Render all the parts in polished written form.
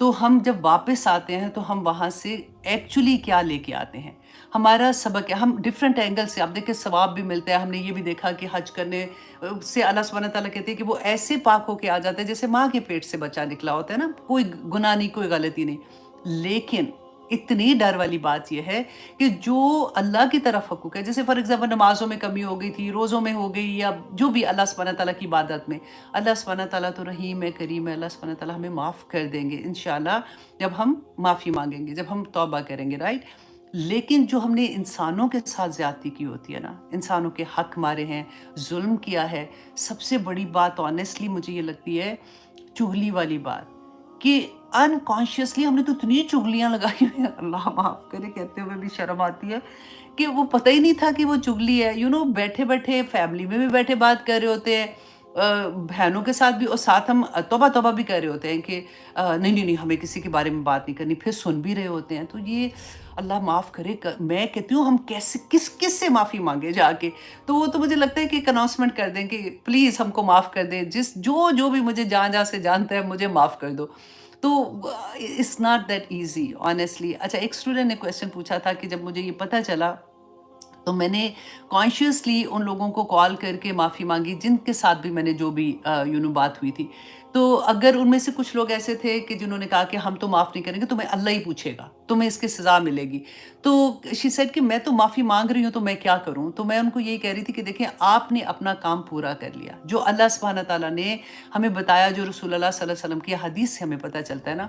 تو ہم جب واپس آتے ہیں تو ہم وہاں سے ایکچولی کیا لے کے آتے ہیں، ہمارا سبق ہے. ہم ڈفرینٹ اینگل سے، آپ دیکھیں ثواب بھی ملتا ہے. ہم نے یہ بھی دیکھا کہ حج کرنے سے اللہ سبحانہ تعالیٰ کہتے ہیں کہ وہ ایسے پاک ہو کے آ جاتا ہے جیسے ماں کے پیٹ سے بچہ نکلا ہوتا ہے نا، کوئی گناہ نہیں، کوئی غلطی نہیں. لیکن اتنی ڈر والی بات یہ ہے کہ جو اللہ کی طرف حقوق ہے، جیسے فار ایگزامپل نمازوں میں کمی ہو گئی تھی، روزوں میں ہو گئی، یا جو بھی اللہ سبحانہ تعالیٰ کی عبادت میں، اللہ سبحانہ تعالیٰ تو رحیم ہے، کریم ہے. اللہ سبحانہ تعالیٰ ہمیں معاف کر دیں گے انشاءاللہ جب ہم معافی مانگیں گے، جب ہم توبہ کریں گے، رائٹ. لیکن جو ہم نے انسانوں کے ساتھ زیادتی کی ہوتی ہے نا، انسانوں کے حق مارے ہیں، ظلم کیا ہے، سب سے بڑی بات آنیسٹلی مجھے یہ لگتی ہے چغلی والی بات، کہ انکانشیسلی ہم نے تو اتنی چغلیاں لگائی ہوئی ہیں، اللہ معاف کرے کہتے ہوئے بھی شرم آتی ہے، کہ وہ پتہ ہی نہیں تھا کہ وہ چغلی ہے. بیٹھے بیٹھے فیملی میں بھی بیٹھے بات کر رہے ہوتے ہیں، بہنوں کے ساتھ بھی، اور ساتھ ہم توبہ توبہ بھی کر رہے ہوتے ہیں کہ نہیں نہیں نہیں، ہمیں کسی کے بارے میں بات نہیں کرنی، پھر سن بھی رہے ہوتے ہیں. تو یہ اللہ معاف کرے، میں کہتی ہوں ہم کیسے کس سے معافی مانگے جا کے. تو وہ تو مجھے لگتا ہے کہ ایک اناؤنسمنٹ کر دیں کہ پلیز ہم کو معاف کر دیں، جو بھی مجھے جہاں سے جانتا ہے مجھے معاف کر دو. تو it's not that easy honestly. اچھا، ایک اسٹوڈنٹ نے کویشچن پوچھا تھا کہ جب مجھے یہ پتہ چلا تو میں نے کانشیسلی ان لوگوں کو کال کر کے معافی مانگی جن کے ساتھ بھی میں نے جو بھی بات ہوئی تھی. تو اگر ان میں سے کچھ لوگ ایسے تھے کہ جنہوں نے کہا کہ ہم تو معاف نہیں کریں گے، تمہیں اللہ ہی پوچھے گا، تمہیں اس کی سزا ملے گی. تو شی سیڈ کہ میں تو معافی مانگ رہی ہوں تو میں کیا کروں. تو میں ان کو یہی کہہ رہی تھی کہ دیکھیں، آپ نے اپنا کام پورا کر لیا، جو اللہ سبحانہ تعالیٰ نے ہمیں بتایا، جو رسول اللہ صلی اللہ علیہ وسلم کی حدیث سے ہمیں پتہ چلتا ہے نا،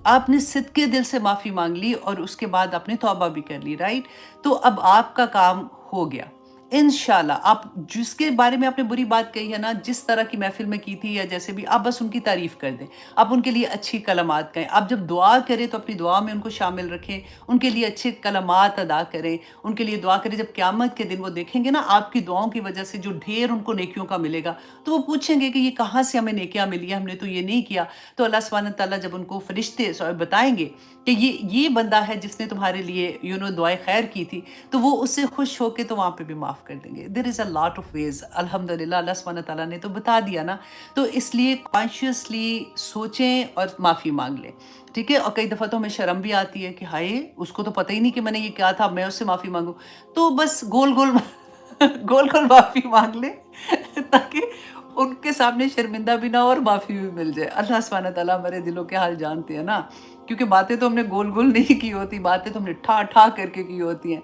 آپ نے صدقے دل سے معافی مانگ لی اور اس کے بعد آپ نے توبہ بھی کر لی، رائٹ. تو اب آپ کا کام ہو گیا انشاءاللہ. آپ جس کے بارے میں آپ نے بری بات کہی ہے نا، جس طرح کی محفل میں کی تھی یا جیسے بھی، آپ بس ان کی تعریف کر دیں، آپ ان کے لیے اچھی کلمات کہیں. آپ جب دعا کریں تو اپنی دعا میں ان کو شامل رکھیں، ان کے لیے اچھے کلمات ادا کریں، ان کے لیے دعا کریں. جب قیامت کے دن وہ دیکھیں گے نا آپ کی دعاؤں کی وجہ سے جو ڈھیر ان کو نیکیوں کا ملے گا، تو وہ پوچھیں گے کہ یہ کہاں سے ہمیں نیکیاں ملی ہیں، ہم نے تو یہ نہیں کیا. تو اللہ سبحانہ تعالیٰ جب ان کو فرشتے بتائیں گے کہ یہ بندہ ہے جس نے تمہارے لیے دعائے خیر کی تھی، تو وہ اس سے خوش ہو کے تو وہاں پہ بھی معاف کر دیں گے. دیر از اے لاٹ آف ویز. الحمدللہ اللہ سبحانہ تعالیٰ نے تو بتا دیا نا. تو اس لیے کانشیسلی سوچیں اور معافی مانگ لیں، ٹھیک ہے. اور کئی دفعہ تو ہمیں شرم بھی آتی ہے کہ ہائے، اس کو تو پتہ ہی نہیں کہ میں نے یہ کیا تھا، میں اس سے معافی مانگوں. تو بس گول گول معافی مانگ لیں تاکہ ان کے سامنے شرمندہ بھی نہ ہو اور معافی بھی مل جائے. اللہ سبحانہ تعالیٰ ہمارے دلوں کے حال جانتے ہیں نا، کیونکہ باتیں تو ہم نے گول نہیں کی ہوتی، باتیں تو ہم نے ٹھا کر کے کی ہوتی ہیں.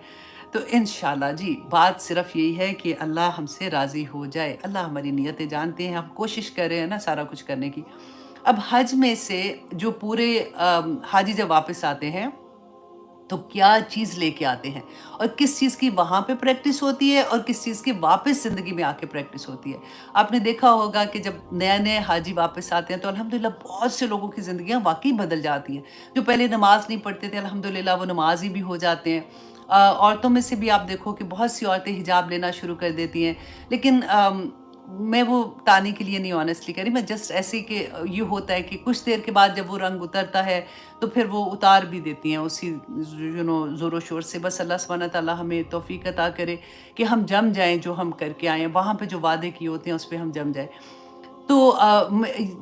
تو انشاءاللہ جی، بات صرف یہی ہے کہ اللہ ہم سے راضی ہو جائے. اللہ ہماری نیتیں جانتے ہیں، ہم کوشش کر رہے ہیں نا سارا کچھ کرنے کی. اب حج میں سے جو پورے حاجی جب واپس آتے ہیں تو کیا چیز لے کے آتے ہیں، اور کس چیز کی وہاں پہ پریکٹس ہوتی ہے اور کس چیز کی واپس زندگی میں آ کے پریکٹس ہوتی ہے. آپ نے دیکھا ہوگا کہ جب نئے حاجی واپس آتے ہیں تو الحمدللہ بہت سے لوگوں کی زندگیاں واقعی بدل جاتی ہیں. جو پہلے نماز نہیں پڑھتے تھے الحمدللہ وہ نمازی بھی ہو جاتے ہیں. عورتوں میں سے بھی آپ دیکھو کہ بہت سی عورتیں حجاب لینا شروع کر دیتی ہیں. لیکن میں وہ تانے کے لیے نہیں آنیسٹلی کہہ رہی، میں جسٹ ایسے کہ یہ ہوتا ہے کہ کچھ دیر کے بعد جب وہ رنگ اترتا ہے تو پھر وہ اتار بھی دیتی ہیں اسی زور و شور سے. بس اللہ سبحانہ تعالیٰ ہمیں توفیق عطا کرے کہ ہم جم جائیں، جو ہم کر کے آئے ہیں وہاں پہ جو وعدے کیے ہوتے ہیں اس پہ ہم جم جائیں. تو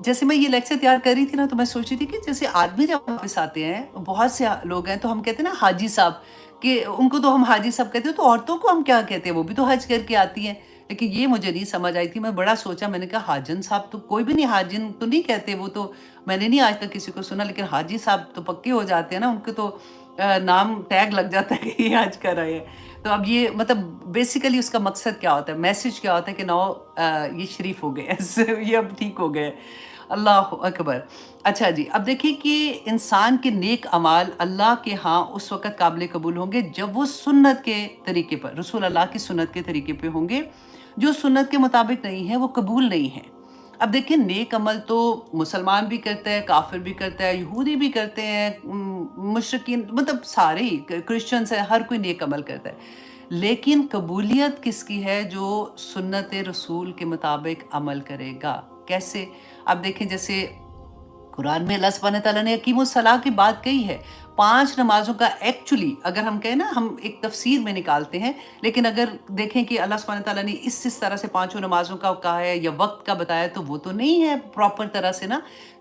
جیسے میں یہ لیکچر تیار کر رہی تھی نا، تو میں سوچ رہی تھی کہ جیسے آدمی جب واپس آتے ہیں، بہت سے لوگ ہیں تو ہم کہتے ہیں نا حاجی صاحب، کہ ان کو تو ہم حاجی صاحب کہتے ہیں، تو عورتوں کو ہم کیا کہتے ہیں؟ وہ بھی تو حج کر کے آتی ہیں. لیکن یہ مجھے نہیں سمجھ آئی تھی. میں بڑا سوچا، میں نے کہا حاجن صاحب تو کوئی بھی نہیں، حاجن تو نہیں کہتے، وہ تو میں نے نہیں آج تک کسی کو سنا. لیکن حاجی صاحب تو پکے ہو جاتے ہیں نا، ان کے تو نام ٹیگ لگ جاتا ہے کہ یہ حج کر رہے ہیں. تو اب یہ مطلب بیسیکلی اس کا مقصد کیا ہوتا ہے، میسج کیا ہوتا ہے کہ نو یہ شریف ہو گئے یہ اب ٹھیک ہو گئے. اللہ اکبر. اچھا جی، اب دیکھیں کہ انسان کے نیک اعمال اللہ کے ہاں اس وقت قابل قبول ہوں گے جب وہ سنت کے طریقے پر، رسول اللہ کی سنت کے طریقے پہ ہوں گے. جو سنت کے مطابق نہیں ہے وہ قبول نہیں ہے. اب دیکھیں، نیک عمل تو مسلمان بھی کرتا ہے، کافر بھی کرتا ہے، یہودی بھی کرتے ہیں، مشرکین، مطلب سارے ہی، کرسچنس ہیں، ہر کوئی نیک عمل کرتا ہے. لیکن قبولیت کس کی ہے؟ جو سنت رسول کے مطابق عمل کرے گا. کیسے؟ اب دیکھیں، جیسے قرآن میں اللہ سبحانہ تعالیٰ نے اقیم الصلاۃ کی بات کہی ہے. 5 نمازوں کا ایکچولی اگر ہم کہیں نا، ہم ایک تفسیر میں نکالتے ہیں، لیکن اگر دیکھیں کہ اللہ سبحانہ تعالیٰ نے اس طرح سے 5 نمازوں کا کہا ہے یا وقت کا بتایا، تو وہ تو نہیں ہے پراپر طرح سے نا.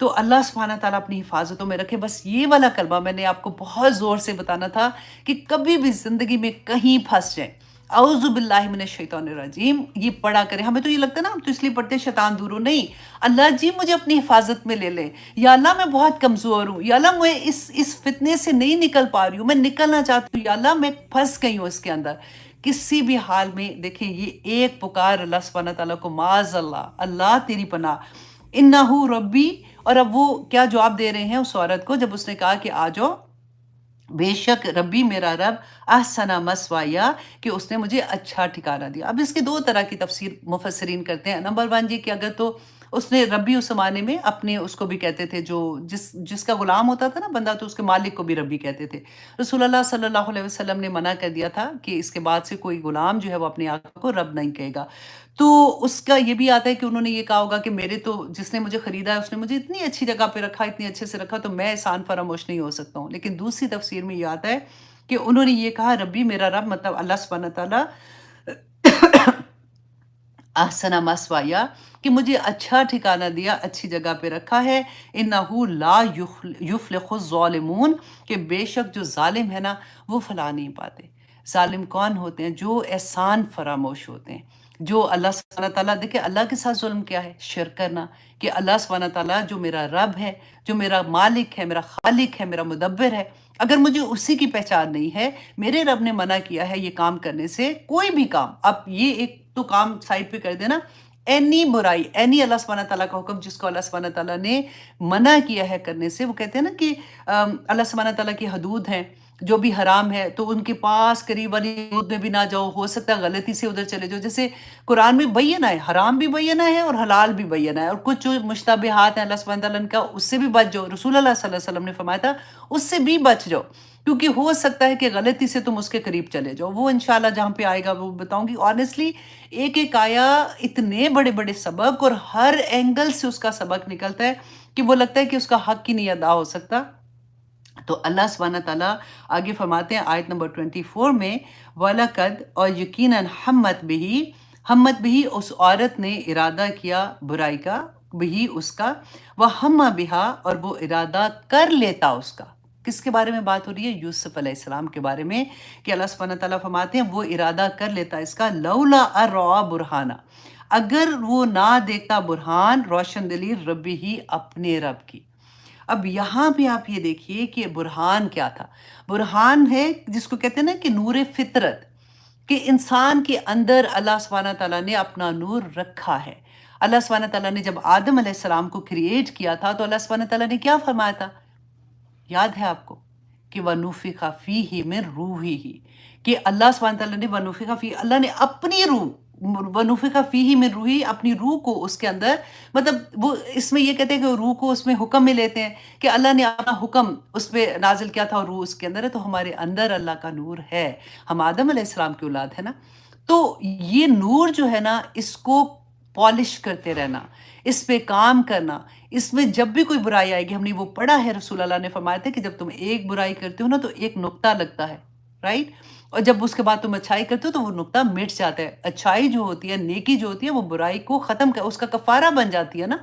تو اللہ سبحانہ تعالیٰ اپنی حفاظتوں میں رکھے. بس یہ والا کلمہ میں نے آپ کو بہت زور سے بتانا تھا کہ کبھی بھی زندگی میں کہیں پھنس جائیں، اعوذ باللہ من الشیطان الرجیم یہ پڑھا کریں. ہمیں تو یہ لگتا ہے نا ہم تو اس لیے پڑھتے ہیں شیطان دور ہو. نہیں، اللہ جی مجھے اپنی حفاظت میں لے لیں. یا اللہ میں بہت کمزور ہوں، یا اللہ میں اس فتنے سے نہیں نکل پا رہی ہوں، میں نکلنا چاہتی ہوں، یا اللہ میں پھنس گئی ہوں اس کے اندر. کسی بھی حال میں دیکھیں یہ ایک پکار اللہ سبحانہ تعالیٰ کو، معاذ اللہ، اللہ تیری پناہ، انہو ربی. اور اب وہ کیا جواب دے رہے ہیں اس عورت کو جب اس نے کہا کہ آ جاؤ، بے شک ربی میرا رب احسن مسوایا، کہ اس نے مجھے اچھا ٹھکانہ دیا. اب اس کے دو طرح کی تفسیر مفسرین کرتے ہیں. نمبر 1 یہ کہ اگر تو اس نے ربی اس زمانے میں اپنے اس کو بھی کہتے تھے جو جس کا غلام ہوتا تھا نا بندہ، تو اس کے مالک کو بھی ربی کہتے تھے. رسول اللہ صلی اللہ علیہ وسلم نے منع کر دیا تھا کہ اس کے بعد سے کوئی غلام جو ہے وہ اپنے آقا کو رب نہیں کہے گا. تو اس کا یہ بھی آتا ہے کہ انہوں نے یہ کہا ہوگا کہ میرے تو جس نے مجھے خریدا ہے اس نے مجھے اتنی اچھی جگہ پہ رکھا، اتنی اچھے سے رکھا، تو میں احسان فراموش نہیں ہو سکتا ہوں. لیکن دوسری تفسیر میں یہ آتا ہے کہ انہوں نے یہ کہا ربی میرا رب، مطلب اللہ سبحانہ تعالیٰ احسن مسوایا، کہ مجھے اچھا ٹھکانہ دیا، اچھی جگہ پہ رکھا ہے. انہو لا یفلح الظالمون، کہ بے شک جو ظالم ہے نا وہ فلاح نہیں پاتے. ظالم کون ہوتے ہیں؟ جو احسان فراموش ہوتے ہیں، جو اللہ سبحانہ تعالیٰ، دیکھیں اللہ کے ساتھ ظلم کیا ہے؟ شرک کرنا. کہ اللہ سبحانہ تعالیٰ جو میرا رب ہے، جو میرا مالک ہے، میرا خالق ہے، میرا مدبر ہے، اگر مجھے اسی کی پہچان نہیں ہے، میرے رب نے منع کیا ہے یہ کام کرنے سے، کوئی بھی کام، اب یہ ایک تو کام سائڈ پہ کر دینا، اینی برائی، اینی اللہ سبحانہ تعالیٰ کا حکم جس کو اللہ سبحانہ تعالیٰ نے منع کیا ہے کرنے سے. وہ کہتے ہیں نا کہ اللہ سبحانہ تعالیٰ کی حدود ہیں جو بھی حرام ہے تو ان کے پاس قریب والی حدود میں بھی نہ جاؤ، ہو سکتا ہے غلطی سے ادھر چلے جاؤ. جیسے قرآن میں بینہ ہے، حرام بھی بینہ ہے اور حلال بھی بینہ ہے، اور کچھ جو مشتبہات ہیں اللہ سبحانہ تعالیٰ نے کہا اس سے بھی بچ جاؤ. رسول اللہ صلی اللہ علیہ وسلم نے فرمایا تھا اس سے بھی بچ جاؤ، کیونکہ ہو سکتا ہے کہ غلطی سے تم اس کے قریب چلے جاؤ. وہ انشاءاللہ جہاں پہ آئے گا وہ بتاؤں گی. آنیسٹلی ایک ایک آیا اتنے بڑے بڑے سبق، اور ہر اینگل سے اس کا سبق نکلتا ہے کہ وہ لگتا ہے کہ اس کا حق ہی نہیں ادا ہو سکتا. تو اللہ سبحانہ تعالیٰ آگے فرماتے ہیں آیت نمبر 24 میں، وَلَقَدْ، اور یقیناً ہمت بھی اس عورت نے ارادہ کیا برائی کا، بھی اس کا، وَهَمَّ بِهَا، اور وہ ارادہ کر لیتا اس کا. کس کے بارے میں بات ہو رہی ہے؟ یوسف علیہ السلام کے بارے میں، کہ اللہ سبحانہ تعالیٰ فرماتے ہیں وہ ارادہ کر لیتا اس کا، لولا ارعا برہانہ، اگر وہ نہ دیکھتا برہان، روشن دلیل، ربی ہی، اپنے رب کی. اب یہاں بھی آپ یہ دیکھیے کہ برہان کیا تھا. برہان ہے جس کو کہتے ہیں نا کہ نور فطرت، کہ انسان کے اندر اللہ سبحانہ تعالیٰ نے اپنا نور رکھا ہے. اللہ سبحانہ تعالیٰ نے جب آدم علیہ السلام کو کریٹ کیا تھا تو اللہ سبحانہ تعالیٰ نے کیا فرمایا تھا؟ یاد ہے آپ کو کہ وَنُفِخَ فِيهِ مِن رُوحِهِ، کہ اللہ سبحانہ تعالیٰ نے وَنُفِخَ فِيهِ، اللہ نے اپنی روح، وَنُفِخَ فِيهِ مِن رُوحِهِ، اپنی روح کو اس کے اندر، مطلب وہ اس میں یہ کہتے ہیں کہ روح کو اس میں حکم میں لیتے ہیں کہ اللہ نے اپنا حکم اس پہ نازل کیا تھا اور روح اس کے اندر ہے. تو ہمارے اندر اللہ کا نور ہے، ہم آدم علیہ السلام کی اولاد ہے نا. تو یہ نور جو ہے نا اس کو پالش کرتے رہنا، اس پہ کام کرنا. اس میں جب بھی کوئی برائی آئے گی، ہم نے وہ پڑھا ہے، رسول اللہ نے فرمایا تھا کہ جب تم ایک برائی کرتے ہو نا تو ایک نقطہ لگتا ہے، رائٹ، اور جب اس کے بعد تم اچھائی کرتے ہو تو وہ نقطہ مٹ جاتا ہے. اچھائی جو ہوتی ہے، نیکی جو ہوتی ہے، وہ برائی کو ختم کر، اس کا کفارہ بن جاتی ہے نا.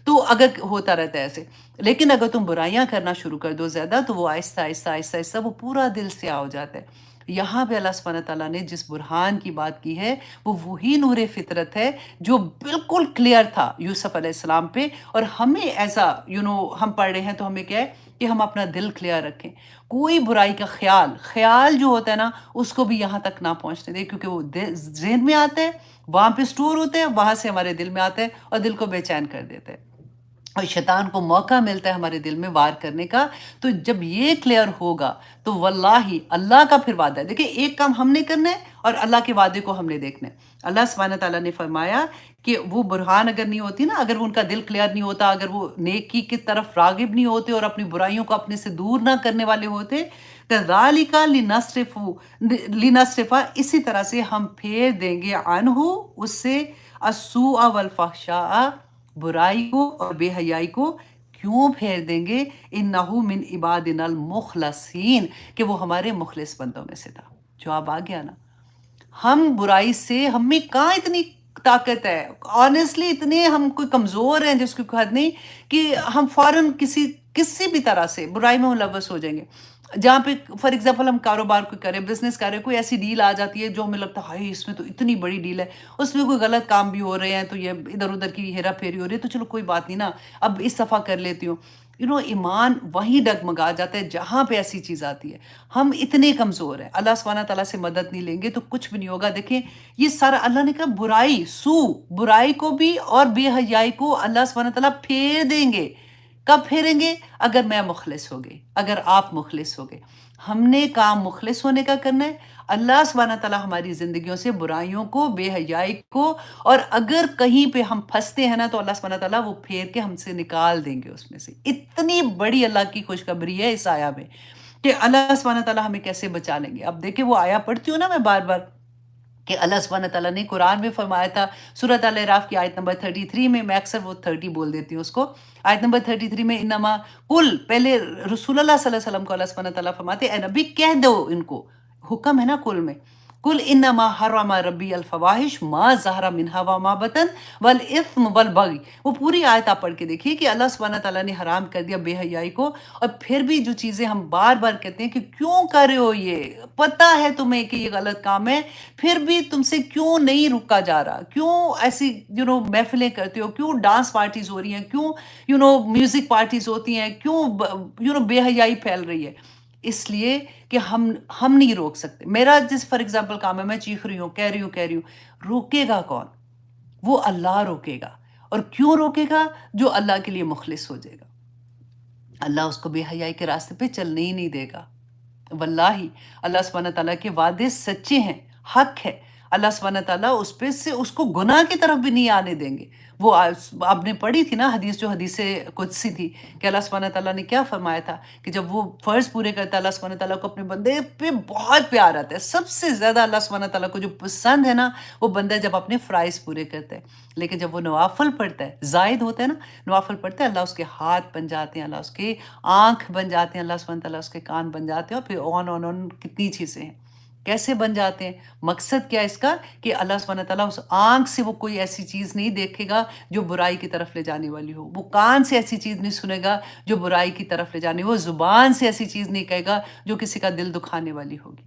تو اگر ہوتا رہتا ہے ایسے، لیکن اگر تم برائیاں کرنا شروع کر دو زیادہ تو وہ آہستہ آہستہ آہستہ آہستہ وہ پورا دل سے ہو جاتا ہے. یہاں پہ اللہ سبحانہ تعالیٰ نے جس برہان کی بات کی ہے وہ وہی نور فطرت ہے جو بالکل کلیئر تھا یوسف علیہ السلام پہ. اور ہمیں ایسا ہم پڑھ رہے ہیں تو ہمیں کیا ہے کہ ہم اپنا دل کلیئر رکھیں، کوئی برائی کا خیال جو ہوتا ہے نا اس کو بھی یہاں تک نہ پہنچنے دیں، کیونکہ وہ ذہن میں آتا ہے، وہاں پہ سٹور ہوتے ہیں، وہاں سے ہمارے دل میں آتا ہے اور دل کو بے چین کر دیتا ہے، اور شیطان کو موقع ملتا ہے ہمارے دل میں وار کرنے کا. تو جب یہ کلیئر ہوگا تو واللہ اللہ کا پھر وعدہ ہے. دیکھیں ایک کام ہم نے کرنا ہے اور اللہ کے وعدے کو ہم نے دیکھنا ہے. اللہ سبحانہ تعالیٰ نے فرمایا کہ وہ برہان اگر نہیں ہوتی نا، اگر ان کا دل کلیئر نہیں ہوتا، اگر وہ نیکی کی طرف راغب نہیں ہوتے اور اپنی برائیوں کو اپنے سے دور نہ کرنے والے ہوتے، كَذَلِكَ لِنَصْرِفَ، اسی طرح سے ہم پھیر دیں گے عنہ، اس سے، السوء والفحشاء، برائی کو اور بے حیائی کو. کیوں پھیر دیں گے؟ انہو من عبادنا المخلصین، کہ وہ ہمارے مخلص بندوں میں سے تھا. جواب آ گیا نا. ہم برائی سے، ہم میں کہاں اتنی طاقت ہے. آنیسٹلی اتنے ہم کوئی کمزور ہیں جس کی کوئی حد نہیں کہ ہم فوراً کسی بھی طرح سے برائی میں ملوث ہو جائیں گے. جہاں پہ فار ایگزامپل ہم کاروبار کوئی کریں، بزنس کریں، کوئی ایسی ڈیل آ جاتی ہے جو ہمیں لگتا ہے ہائی اس میں تو اتنی بڑی ڈیل ہے، اس میں کوئی غلط کام بھی ہو رہے ہیں تو یہ ادھر ادھر کی ہیرا پھیری ہو رہی ہے، تو چلو کوئی بات نہیں نا، اب اس دفعہ کر لیتی ہوں. ایمان وہیں ڈگمگا جاتا ہے جہاں پہ ایسی چیز آتی ہے. ہم اتنے کمزور ہیں، اللہ سبحانہ تعالیٰ سے مدد نہیں لیں گے تو کچھ بھی نہیں ہوگا. دیکھیں یہ سارا اللہ نے کہا برائی کو بھی اور بے حیائی کو اللہ سبحانہ تعالیٰ پھیر دیں گے. کب پھیریں گے؟ اگر میں مخلص ہو گئی، اگر آپ مخلص ہو گئے. ہم نے کام مخلص ہونے کا کرنا ہے. اللہ سبحانہ تعالیٰ ہماری زندگیوں سے برائیوں کو، بے حیائی کو، اور اگر کہیں پہ ہم پھنستے ہیں نا تو اللہ سبحانہ تعالیٰ وہ پھیر کے ہم سے نکال دیں گے اس میں سے. اتنی بڑی اللہ کی خوشخبری ہے اس آیا میں کہ اللہ سبحانہ تعالیٰ ہمیں کیسے بچا لیں گے. اب دیکھیں وہ آیا پڑھتی ہوں نا میں بار بار کہ اللہ سبحانہ تعالیٰ نے قرآن میں فرمایا تھا سورۃ الاعراف کی آیت نمبر 33 میں اکثر وہ 30 بول دیتی ہوں اس کو. آیت نمبر 33 میں انما کل، پہلے رسول اللہ صلی اللہ علیہ وسلم کو اللہ سبحانہ تعالیٰ فرماتے اے نبی کہہ دو ان کو، حکم ہے نا کل میں، کل انما حرم ربی الفواحش ما ظہر منہا وما بطن والاثم والبغی. وہ پوری آیت آپ پڑھ کے دیکھیے کہ اللہ سبحانہ تعالیٰ نے حرام کر دیا بے حیائی کو. اور پھر بھی جو چیزیں ہم بار بار کہتے ہیں کہ کیوں کر رہے ہو، یہ پتہ ہے تمہیں کہ یہ غلط کام ہے، پھر بھی تم سے کیوں نہیں رکا جا رہا، کیوں ایسی محفلیں کرتے ہو، کیوں ڈانس پارٹیز ہو رہی ہیں، کیوں میوزک پارٹیز ہوتی ہیں، کیوں بے حیائی پھیل رہی ہے. اس لیے کہ ہم نہیں روک سکتے. میرا جس فار ایگزامپل کام ہے، میں چیخ رہی ہوں، کہہ رہی ہوں، روکے گا کون؟ وہ اللہ روکے گا. اور کیوں روکے گا؟ جو اللہ کے لیے مخلص ہو جائے گا. اللہ اس کو بے حیائی کے راستے پہ چلنے ہی نہیں دے گا. واللہ اللہ سبحانہ تعالیٰ کے وعدے سچے ہیں، حق ہے. اللہ سبحانہ تعالیٰ اس کو گناہ کی طرف بھی نہیں آنے دیں گے. وہ آپ نے پڑھی تھی نا حدیث، جو حدیث قدسی تھی، کہ اللہ سبحانہ تعالیٰ نے کیا فرمایا تھا کہ جب وہ فرض پورے کرتا ہے، اللہ سبحانہ تعالیٰ کو اپنے بندے پہ بہت پیار آتا ہے. سب سے زیادہ اللہ سبحانہ تعالیٰ کو جو پسند ہے نا، وہ بندہ جب اپنے فرائض پورے کرتا ہے. لیکن جب وہ نوافل پڑھتا ہے، زائد ہوتا ہے نا، نوافل پڑھتا ہے، اللہ اس کے ہاتھ بن جاتے ہیں، اللہ اس کے آنکھ بن جاتے ہیں، اللہ سبحانہ تعالیٰ اس کے کان بن جاتے ہیں، اور پھر آن کتنی چیزیں ہیں. کیسے بن جاتے ہیں؟ مقصد کیا اس کا کہ اللہ سبحانہ تعالیٰ اس آنکھ سے وہ کوئی ایسی چیز نہیں دیکھے گا جو برائی کی طرف لے جانے والی ہو، وہ کان سے ایسی چیز نہیں سنے گا جو برائی کی طرف لے جانے، وہ زبان سے ایسی چیز نہیں کہے گا جو کسی کا دل دکھانے والی ہوگی.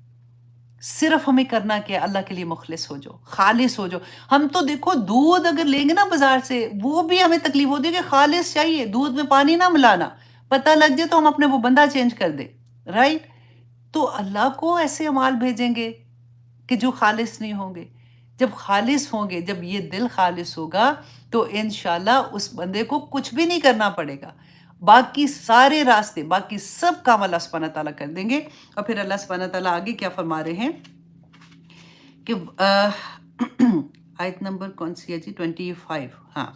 صرف ہمیں کرنا کیا ہے؟ اللہ کے لیے مخلص ہو جاؤ، خالص ہو جاؤ. ہم تو دیکھو دودھ اگر لیں گے نا بازار سے، وہ بھی ہمیں تکلیف ہوتی ہے کہ خالص چاہیے، دودھ میں پانی نہ ملانا. پتہ لگ جائے تو ہم اپنے وہ بندہ چینج کر دیں، رائٹ؟ تو اللہ کو ایسے اعمال بھیجیں گے کہ جو خالص نہیں ہوں گے. جب خالص ہوں گے، جب یہ دل خالص ہوگا تو انشاءاللہ اس بندے کو کچھ بھی نہیں کرنا پڑے گا. باقی سارے راستے، باقی سب کام اللہ سبحانہ تعالیٰ کر دیں گے. اور پھر اللہ سبحانہ تعالیٰ آگے کیا فرما رہے ہیں کہ آیت نمبر کون سی ہے جی؟ 25. ہاں،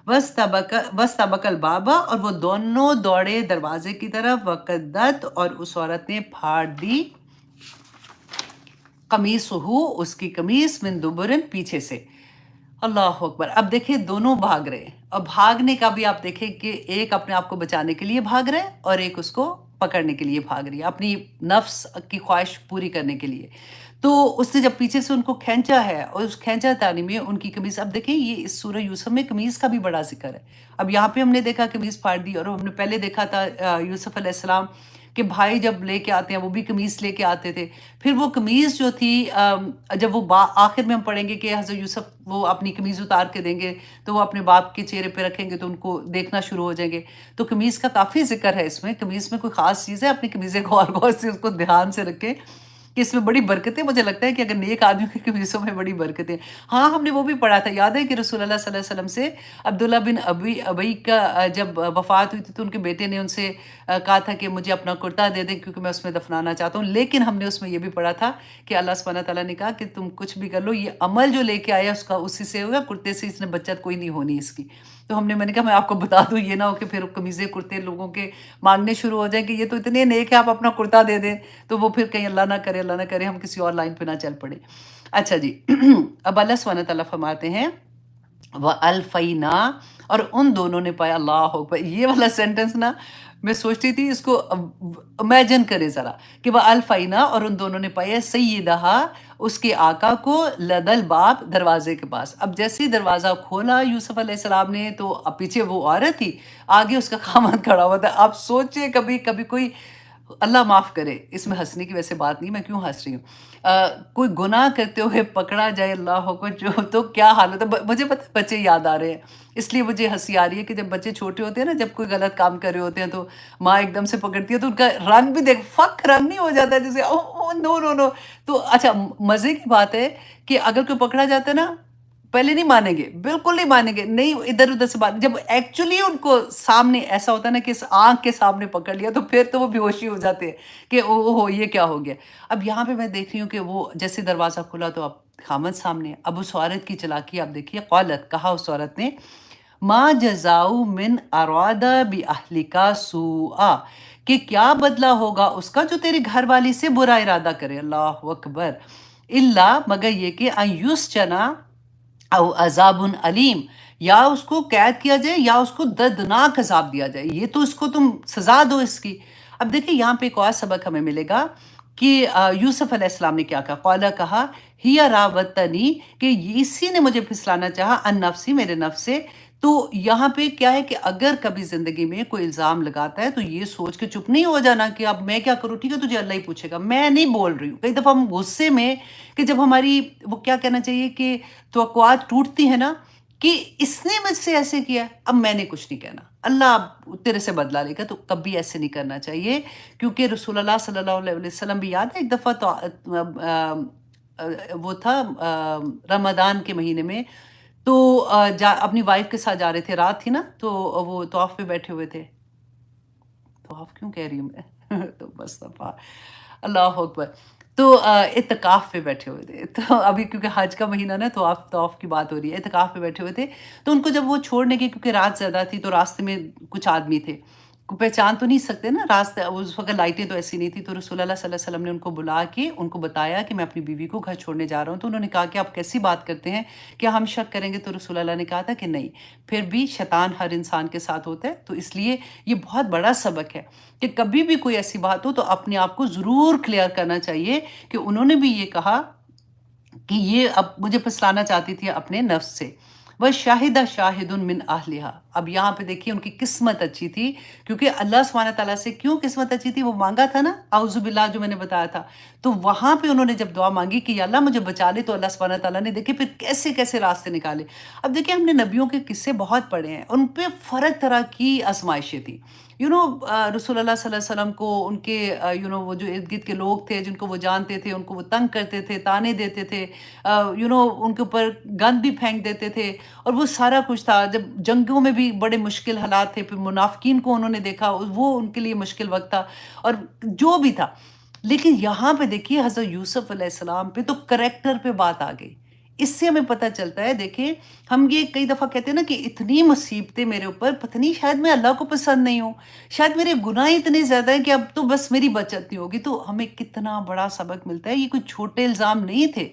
وَاسْتَبَقَ الْبَابَ، اور وہ دونوں دوڑے دروازے کی طرف، وَقَدَّتْ، اور اس عورت نے پھاڑ دی قمیصہ، اس کی قمیص، من دبرن، پیچھے سے. اللہ اکبر. اب دیکھیں دونوں بھاگ رہے ہیں. اب بھاگنے کا بھی آپ دیکھیں کہ ایک اپنے آپ کو بچانے کے لیے بھاگ رہے ہیں اور ایک اس کو پکڑنے کے لیے بھاگ رہی ہے، اپنی نفس کی خواہش پوری کرنے کے لیے. تو اس نے جب پیچھے سے ان کو کھینچا ہے، اور اس کھینچا تانی میں ان کی قمیص، اب دیکھیں یہ اس سورہ یوسف میں قمیص کا بھی بڑا ذکر ہے. اب یہاں پہ ہم نے دیکھا قمیص پھاڑ دی، اور ہم نے پہلے دیکھا تھا یوسف علیہ السلام کہ بھائی جب لے کے آتے ہیں وہ بھی قمیص لے کے آتے تھے. پھر وہ قمیص جو تھی، جب وہ آخر میں ہم پڑھیں گے کہ حضرت یوسف وہ اپنی قمیص اتار کے دیں گے تو وہ اپنے باپ کے چہرے پہ رکھیں گے تو ان کو دیکھنا شروع ہو جائیں گے. تو قمیص کا کافی ذکر ہے اس میں. قمیص میں کوئی خاص چیز ہے؟ اپنی قمیصیں غور سے اس کو دھیان سے رکھیں کہ اس میں بڑی برکتیں. مجھے لگتا ہے کہ اگر نیک آدمی کی قمیصوں میں بڑی برکتیں. ہاں، ہم نے وہ بھی پڑھا تھا، یاد ہے کہ رسول اللہ صلی اللہ علیہ وسلم سے عبداللہ بن ابی کا جب وفات ہوئی تھی تو ان کے بیٹے نے ان سے کہا تھا کہ مجھے اپنا کرتا دے دیں کیونکہ میں اس میں دفنانا چاہتا ہوں. لیکن ہم نے اس میں یہ بھی پڑھا تھا کہ اللہ سبحانہ تعالیٰ نے کہا کہ تم کچھ بھی کر لو، یہ عمل جو لے کے آیا اس کا اسی سے ہوگا، کرتے سے اس نے بچت کوئی نہیں ہونی اس کی. تو میں نے کہا میں آپ کو بتا دوں، یہ نہ ہو کہ پھر قمیضیں کرتے لوگوں کے مانگنے شروع ہو جائیں کہ یہ تو اتنے نیک ہے، آپ اپنا کرتا دے دیں. تو وہ پھر کہیں اللہ نہ کرے ہم کسی اور لائن پہ نہ چل پڑے. اچھا جی. اب اللہ سبحانہ تعالیٰ فرماتے ہیں وَأَلْفَيْنَا، اور ان دونوں نے پایا. اللہ اکبر. یہ والا سینٹنس نا میں سوچتی تھی اس کو امیجن کریں ذرا کہ وہ الفائنا اور ان دونوں نے پایا سیدہا اس کے آقا کو لدل باب دروازے کے پاس. اب جیسے ہی دروازہ کھولا یوسف علیہ السلام نے تو اب پیچھے وہ عورت تھی آگے اس کا خامد کھڑا ہوا تھا. آپ سوچیں کبھی کبھی کوئی اللہ معاف کرے اس میں ہنسنے کی ویسے بات نہیں میں کیوں ہنس رہی ہوں کوئی گناہ کرتے ہوئے پکڑا جائے اللہ کو جو تو کیا حال ہوتا ہے. مجھے پتہ ہے بچے یاد آ رہے ہیں اس لیے مجھے ہنسی آ رہی ہے کہ جب بچے چھوٹے ہوتے ہیں نا جب کوئی غلط کام کر رہے ہوتے ہیں تو ماں ایک دم سے پکڑتی ہے تو ان کا رنگ بھی دیکھ فک رنگ نہیں ہو جاتا ہے جیسے او نو نو نو. تو اچھا مزے کی بات ہے کہ اگر کوئی پکڑا جاتا ہے نا پہلے نہیں مانیں گے بالکل نہیں مانیں گے نہیں ادھر ادھر سے بات جب ایکچولی ان کو سامنے ایسا ہوتا ہے نا کہ اس آنکھ کے سامنے پکڑ لیا تو پھر تو وہ بے ہوشی ہو جاتے ہیں کہ او ہو یہ کیا ہو گیا. اب یہاں پہ میں دیکھ رہی ہوں کہ وہ جیسے دروازہ کھلا تو اب خامد سامنے ہے. اب اس عورت کی چلاکی آپ دیکھیے قالت کہا اس عورت نے ما جزاؤ من اراد باہلک سوءا کہ کیا بدلہ ہوگا اس کا جو تیرے گھر والی سے برا ارادہ کرے. اللہ اکبر. اللہ مگر یہ کہ ان یسجنا او عذاب علیم یا اس کو قید کیا جائے یا اس کو دردناک عذاب دیا جائے یہ تو اس کو تم سزا دو اس کی. اب دیکھیں یہاں پہ ایک اور سبق ہمیں ملے گا کہ یوسف علیہ السلام نے کیا کہا قالا کہا ہی راوتنی کہ اسی نے مجھے پھسلانا چاہا ان نفسی میرے نفس سے. تو یہاں پہ کیا ہے کہ اگر کبھی زندگی میں کوئی الزام لگاتا ہے تو یہ سوچ کے چپ نہیں ہو جانا کہ اب میں کیا کروں ٹھیک ہے تجھے اللہ ہی پوچھے گا میں نہیں بول رہی ہوں. کئی دفعہ ہم غصے میں کہ جب ہماری وہ کیا کہنا چاہیے کہ توقعات ٹوٹتی ہیں نا کہ اس نے مجھ سے ایسے کیا اب میں نے کچھ نہیں کہنا اللہ اب تیرے سے بدلا لے گا تو کبھی ایسے نہیں کرنا چاہیے. کیونکہ رسول اللہ صلی اللہ علیہ وسلم بھی یاد ہے ایک دفعہ تو وہ تھا رمضان کے مہینے میں تو اپنی وائف کے ساتھ جا رہے تھے رات تھی نا تو وہ طواف پہ بیٹھے ہوئے تھے. طواف کیوں کہہ رہی ہوں میں تو بس دفعہ اللہ اکبر. تو اعتکاف پہ بیٹھے ہوئے تھے تو ابھی کیونکہ حج کا مہینہ نا تو طواف کی بات ہو رہی ہے اعتکاف پہ بیٹھے ہوئے تھے تو ان کو جب وہ چھوڑنے کے کیونکہ رات زیادہ تھی تو راستے میں کچھ آدمی تھے کو پہچان تو نہیں سکتے نا راستے اس وقت لائٹیں تو ایسی نہیں تھی تو رسول اللہ صلی اللہ علیہ وسلم نے ان کو بلا کے ان کو بتایا کہ میں اپنی بیوی کو گھر چھوڑنے جا رہا ہوں. تو انہوں نے کہا کہ آپ کیسی بات کرتے ہیں کیا ہم شک کریں گے. تو رسول اللہ نے کہا تھا کہ نہیں پھر بھی شیطان ہر انسان کے ساتھ ہوتا ہے تو اس لیے یہ بہت بڑا سبق ہے کہ کبھی بھی کوئی ایسی بات ہو تو اپنے آپ کو ضرور کلیئر کرنا چاہیے کہ انہوں نے بھی یہ کہا کہ یہ اب مجھے پھسلانا چاہتی تھی اپنے نفس سے. وہ شاہدہ شاہد من اہلہا. اب یہاں پہ دیکھیے ان کی قسمت اچھی تھی کیونکہ اللہ سبحانہ تعالیٰ سے کیوں قسمت اچھی تھی وہ مانگا تھا نا اعوذ باللہ جو میں نے بتایا تھا تو وہاں پہ انہوں نے جب دعا مانگی کہ یا اللہ مجھے بچا لے تو اللہ سبحانہ تعالیٰ نے دیکھے پھر کیسے کیسے راستے نکالے. اب دیکھیں ہم نے نبیوں کے قصے بہت پڑھے ہیں ان پہ فرق طرح کی آزمائشیں تھیں رسول اللہ صلی اللہ علیہ وسلم کو ان کے وہ جو ارد گرد کے لوگ تھے جن کو وہ جانتے تھے ان کو وہ تنگ کرتے تھے تانے دیتے تھے ان کے اوپر گند بھی پھینک دیتے تھے اور وہ سارا کچھ تھا. جب جنگوں میں بھی بڑے مشکل حالات تھے پھر منافقین کو انہوں نے دیکھا وہ ان کے لیے مشکل وقت تھا اور جو بھی تھا. لیکن یہاں پہ دیکھیے حضرت یوسف علیہ السلام پہ تو کریکٹر پہ بات آ گئی. اس سے ہمیں پتہ چلتا ہے دیکھیں ہم یہ کئی دفعہ کہتے ہیں نا کہ اتنی مصیبتیں میرے اوپر پتہ نہیں شاید میں اللہ کو پسند نہیں ہوں شاید میرے گناہ اتنے زیادہ ہیں کہ اب تو بس میری بچت نہیں ہوگی. تو ہمیں کتنا بڑا سبق ملتا ہے یہ کوئی چھوٹے الزام نہیں تھے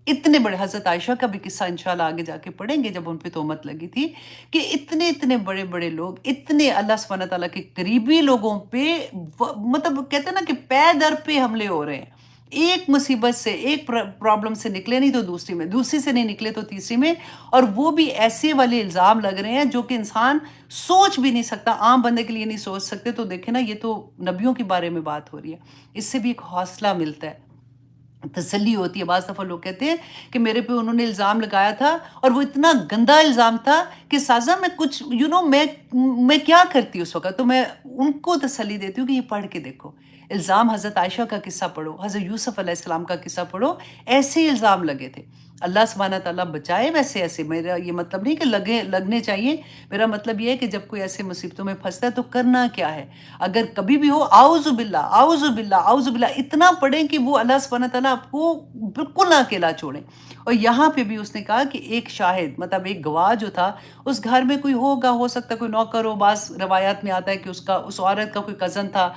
اتنے بڑے. حضرت عائشہ کا بھی قصہ انشاءاللہ آگے جا کے پڑھیں گے جب ان پہ تہمت لگی تھی کہ اتنے بڑے بڑے لوگ اتنے اللہ سبحانہ تعالیٰ کے قریبی لوگوں پہ مطلب کہتے ہیں نا کہ پے در پہ حملے ہو رہے ہیں. ایک مصیبت سے ایک پرابلم سے نکلے نہیں تو دوسری میں دوسری سے نہیں نکلے تو تیسری میں اور وہ بھی ایسے والے الزام لگ رہے ہیں جو کہ انسان سوچ بھی نہیں سکتا عام بندے کے لیے نہیں سوچ سکتے. تو دیکھیں نا یہ تو نبیوں کے بارے میں بات ہو رہی ہے اس سے بھی ایک حوصلہ ملتا ہے تسلی ہوتی ہے. بعض دفعہ لوگ کہتے ہیں کہ میرے پہ انہوں نے الزام لگایا تھا اور وہ اتنا گندا الزام تھا کہ سازا میں کچھ میں کیا کرتی اس وقت. تو میں ان کو تسلی دیتی ہوں کہ یہ پڑھ کے دیکھو الزام حضرت عائشہ کا قصہ پڑھو حضرت یوسف علیہ السلام کا قصہ پڑھو ایسے الزام لگے تھے. اللہ سبحانہ تعالیٰ بچائے ویسے ایسے. میرا یہ مطلب نہیں کہ لگنے چاہیے میرا مطلب یہ ہے کہ جب کوئی ایسے مصیبتوں میں پھنستا ہے تو کرنا کیا ہے. اگر کبھی بھی ہو اعوذ باللہ اعوذ باللہ اعوذ باللہ اتنا پڑھیں کہ وہ اللہ سبحانہ تعالیٰ آپ کو بالکل نہ اکیلا چھوڑیں. اور یہاں پہ بھی اس نے کہا کہ ایک شاہد مطلب ایک گواہ جو تھا اس گھر میں کوئی ہوگا ہو سکتا ہے کوئی نوکر ہو. بعض روایات میں آتا ہے کہ اس عورت کا کوئی کزن تھا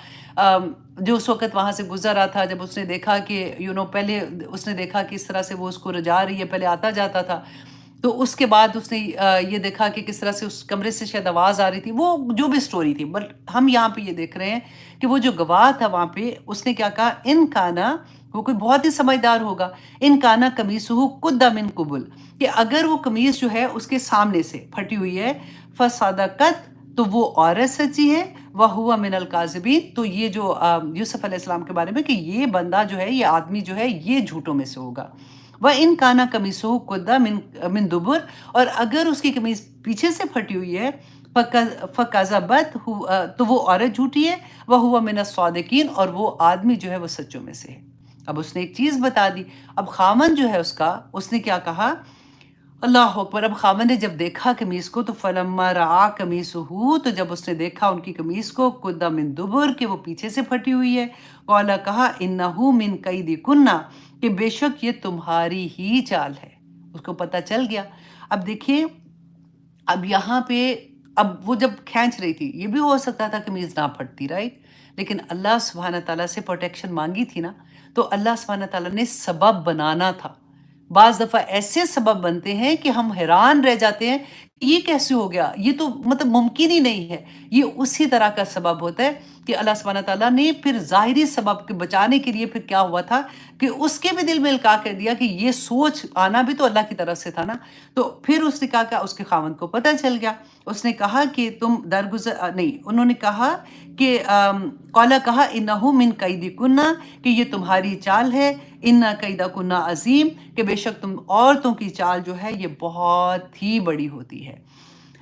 جو اس وقت وہاں سے گزر رہا تھا. جب اس نے دیکھا کہ پہلے اس نے دیکھا کہ اس طرح سے وہ اس کو رجا رہی ہے پہلے آتا جاتا تھا تو اس کے بعد اس نے یہ دیکھا کہ کس طرح سے اس کمرے سے شاید آواز آ رہی تھی، وہ جو بھی اسٹوری تھی، بٹ ہم یہاں پہ یہ دیکھ رہے ہیں کہ وہ جو گواہ تھا وہاں پہ، اس نے کیا کہا، ان کانا، وہ کوئی بہت ہی سمجھدار ہوگا، ان کانا قمیصہ قد من قبل، کہ اگر وہ قمیص جو ہے اس کے سامنے سے پھٹی ہوئی ہے، فصدقت، تو وہ عورت سچی ہے، وَهُوَ مِنَ الْكَاذِبِينَ، تو یہ جو یوسف علیہ السلام کے بارے میں کہ یہ بندہ جو ہے، یہ آدمی جو ہے، یہ جھوٹوں میں سے ہوگا۔ وَإِن كَانَ قَمِيصُهُ قُدَّ مِن دُبُرٍ، اور اگر اس کی قمیص پیچھے سے پھٹی ہوئی ہے، فَكَذَبَتْهُ، تو وہ عورت جھوٹی ہے، وَهُوَ مِنَ الصَّادِقِينَ، اور وہ آدمی جو ہے وہ سچوں میں سے ہے۔ اب اس نے ایک چیز بتا دی، اب خامن جو ہے اس کا، اس نے کیا کہا، اللہ اکبر، اب خامن نے جب دیکھا قمیص کو، تو فلما رعا قمیصہ، تو جب اس نے دیکھا ان کی قمیص کو، قد من دبر، کہ وہ پیچھے سے پھٹی ہوئی ہے، قال، کہا، انہ من قیدکن، کہ بے شک یہ تمہاری ہی چال ہے۔ اس کو پتہ چل گیا۔ اب دیکھیے، اب یہاں پہ، اب وہ جب کھینچ رہی تھی، یہ بھی ہو سکتا تھا قمیض نہ پھٹتی، رائٹ، لیکن اللہ سبحانہ تعالیٰ سے پروٹیکشن مانگی تھی نا، تو اللہ سبحانہ تعالیٰ نے سبب بنانا تھا۔ بعض دفعہ ایسے سبب بنتے ہیں کہ ہم حیران رہ جاتے ہیں کہ یہ کیسے ہو گیا، یہ تو مطلب ممکن ہی نہیں ہے۔ یہ اسی طرح کا سبب ہوتا ہے کہ اللہ سبحانہ تعالیٰ نے پھر ظاہری سبب کے بچانے کے لیے پھر کیا ہوا تھا کہ اس کے بھی دل میں القاع کر دیا کہ یہ سوچ آنا بھی تو اللہ کی طرف سے تھا نا۔ تو پھر اس نے کہا کہ اس کے خاوند کو پتہ چل گیا، اس نے کہا کہ تم درگزر نہیں، انہوں نے کہا کہ قالا، کہا، انہو من قیدکن، کہ یہ تمہاری چال ہے، ان کیدکن عظیم، کہ بے شک تم عورتوں کی چال جو ہے یہ بہت ہی بڑی ہوتی ہے۔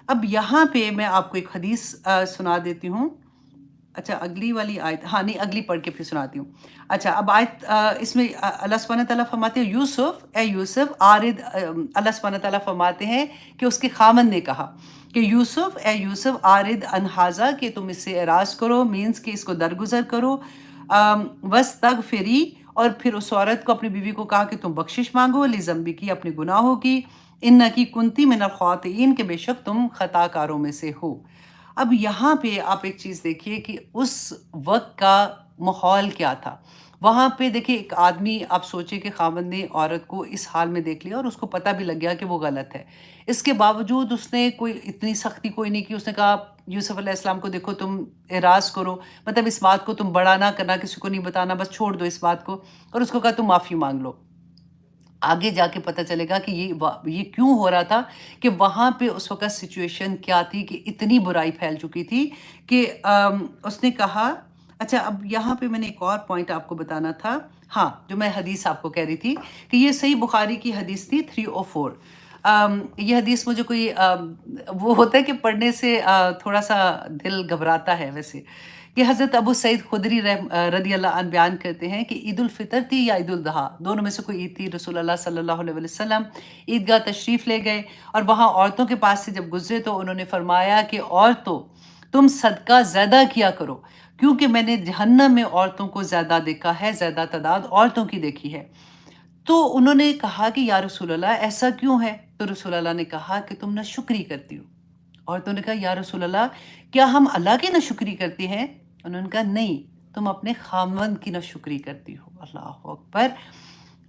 اب یہاں پہ میں آپ کو ایک حدیث سنا دیتی ہوں۔ اچھا، اگلی والی آیت، ہاں نہیں، اگلی پڑھ کے پھر سناتی ہوں۔ اچھا، اب آیت اس میں اللہ سبحانہ تعالیٰ فرماتے ہیں، یوسف، اے یوسف، آرد، اللہ سبحانہ تعالیٰ فرماتے ہیں کہ اس کے خامن نے کہا کہ یوسف، اے یوسف، آرد ان ھذا، کہ تم اس سے اعراض کرو، مینس کہ اس کو درگزر کرو، وستغفری، اور پھر اس عورت کو، اپنی بیوی کو کہا کہ تم بخشش مانگو، لذنبی کی، اپنے گناہوں کی، انکی کنتی من الخاطئین، کہ بے شک تم خطا کاروں میں سے ہو۔ اب یہاں پہ آپ ایک چیز دیکھیے کہ اس وقت کا ماحول کیا تھا۔ وہاں پہ دیکھیے، ایک آدمی، آپ سوچیں کہ خاوند نے عورت کو اس حال میں دیکھ لیا اور اس کو پتہ بھی لگ گیا کہ وہ غلط ہے، اس کے باوجود اس نے کوئی اتنی سختی کوئی نہیں کی، اس نے کہا یوسف علیہ السلام کو، دیکھو تم اعراض کرو، مطلب اس بات کو تم بڑا نہ کرنا، کسی کو نہیں بتانا، بس چھوڑ دو اس بات کو، اور اس کو کہا تم معافی مانگ لو۔ آگے جا کے پتہ چلے گا کہ یہ کیوں ہو رہا تھا، کہ وہاں پہ اس وقت سچویشن کیا تھی کہ اتنی برائی پھیل چکی تھی کہ اس نے کہا، اچھا، اب یہاں پہ میں نے ایک اور پوائنٹ آپ کو بتانا تھا، ہاں، جو میں حدیث آپ کو کہہ رہی تھی کہ یہ صحیح بخاری کی حدیث تھی 304۔ یہ حدیث مجھے کوئی وہ ہوتا ہے کہ پڑھنے سے تھوڑا سا دل گھبراتا ہے ویسے، کہ حضرت ابو سعید خدری رضی اللہ عنہ بیان کرتے ہیں کہ عید الفطر تھی یا عید الاضحیٰ، دونوں میں سے کوئی عید تھی، رسول اللہ صلی اللہ علیہ وسلم عیدگاہ تشریف لے گئے، اور وہاں عورتوں کے پاس سے جب گزرے تو انہوں نے فرمایا کہ عورتوں، تم صدقہ زیادہ کیا کرو، کیونکہ میں نے جہنم میں عورتوں کو زیادہ دیکھا ہے، زیادہ تعداد عورتوں کی دیکھی ہے۔ تو انہوں نے کہا کہ یا رسول اللہ، ایسا کیوں ہے؟ تو رسول اللہ نے کہا کہ تم نہ شکری کرتی ہو۔ عورتوں نے کہا یا رسول اللہ، کیا ہم اللہ کی ناشکری کرتے ہیں؟ انہوں نے کہا نہیں، تم اپنے خاوند کی ناشکری کرتی ہو۔ اللہ اکبر۔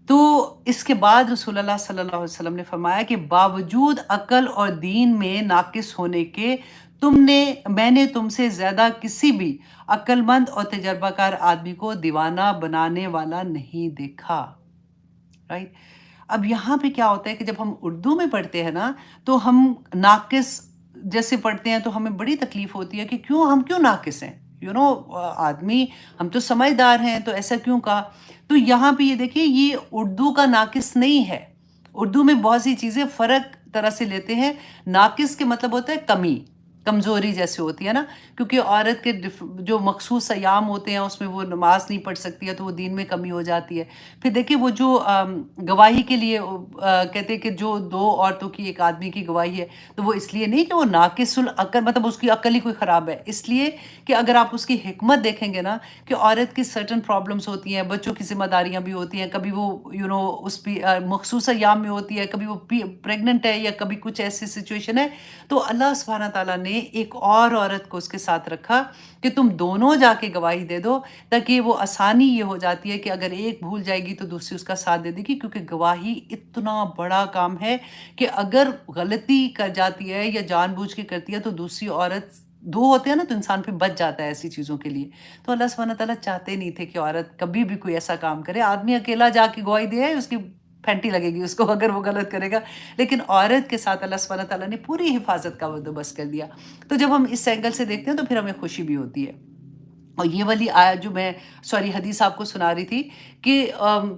تو اس کے بعد رسول اللہ صلی اللہ علیہ وسلم نے فرمایا کہ باوجود عقل اور دین میں ناقص ہونے کے میں نے تم سے زیادہ کسی بھی عقل مند اور تجربہ کار آدمی کو دیوانہ بنانے والا نہیں دیکھا، رائٹ۔ اب یہاں پہ کیا ہوتا ہے کہ جب ہم اردو میں پڑھتے ہیں نا، تو ہم ناقص جیسے پڑھتے ہیں تو ہمیں بڑی تکلیف ہوتی ہے کہ ہم کیوں ناقص ہیں، آدمی، ہم تو سمجھدار ہیں، تو ایسا کیوں کہا؟ تو یہاں پہ یہ دیکھیں، یہ اردو کا ناقص نہیں ہے۔ اردو میں بہت سی چیزیں فرق طرح سے لیتے ہیں۔ ناقص کے مطلب ہوتا ہے کمی، کمزوری جیسے ہوتی ہے نا، کیونکہ عورت کے جو مخصوص ایام ہوتے ہیں اس میں وہ نماز نہیں پڑھ سکتی ہے، تو وہ دین میں کمی ہو جاتی ہے۔ پھر دیکھیں، وہ جو گواہی کے لیے کہتے ہیں کہ جو دو عورتوں کی ایک آدمی کی گواہی ہے، تو وہ اس لیے نہیں کہ وہ ناقص العقل، مطلب اس کی عقل ہی کوئی خراب ہے، اس لیے کہ اگر آپ اس کی حکمت دیکھیں گے نا، کہ عورت کی سرٹن پرابلمس ہوتی ہیں، بچوں کی ذمہ داریاں بھی ہوتی ہیں، کبھی وہ اس مخصوص ایام میں ہوتی ہے، کبھی وہ پریگننٹ ہے، یا کبھی کچھ ایسی سچویشن ہے، تو اللہ سبحانہ تعالیٰ نے نے ایک اور عورت کو اس کے ساتھ رکھا کہ تم دونوں جا کے گواہی دے دو، تاکہ وہ آسانی یہ ہو جاتی ہے کہ اگر ایک بھول جائے گی تو دوسری اس کا ساتھ دے دے گی، کیونکہ گواہی اتنا بڑا کام ہے کہ اگر غلطی کر جاتی ہے یا جان بوجھ کے کرتی ہے تو دوسری عورت، دو ہوتے ہیں نا تو انسان پھر بچ جاتا ہے ایسی چیزوں کے لیے۔ تو اللہ سبحانہ تعالیٰ چاہتے نہیں تھے کہ عورت کبھی بھی کوئی ایسا کام کرے۔ آدمی اکیلا جا کے گواہی دے، اس کی پھینٹی لگے گی اس کو اگر وہ غلط کرے گا، لیکن عورت کے ساتھ اللہ سبحانہ تعالیٰ نے پوری حفاظت کا بندوبست کر دیا۔ تو جب ہم اس اینگل سے دیکھتے ہیں تو پھر ہمیں خوشی بھی ہوتی ہے۔ اور یہ والی آیت جو میں حدیث آپ کو سنا رہی تھی کہ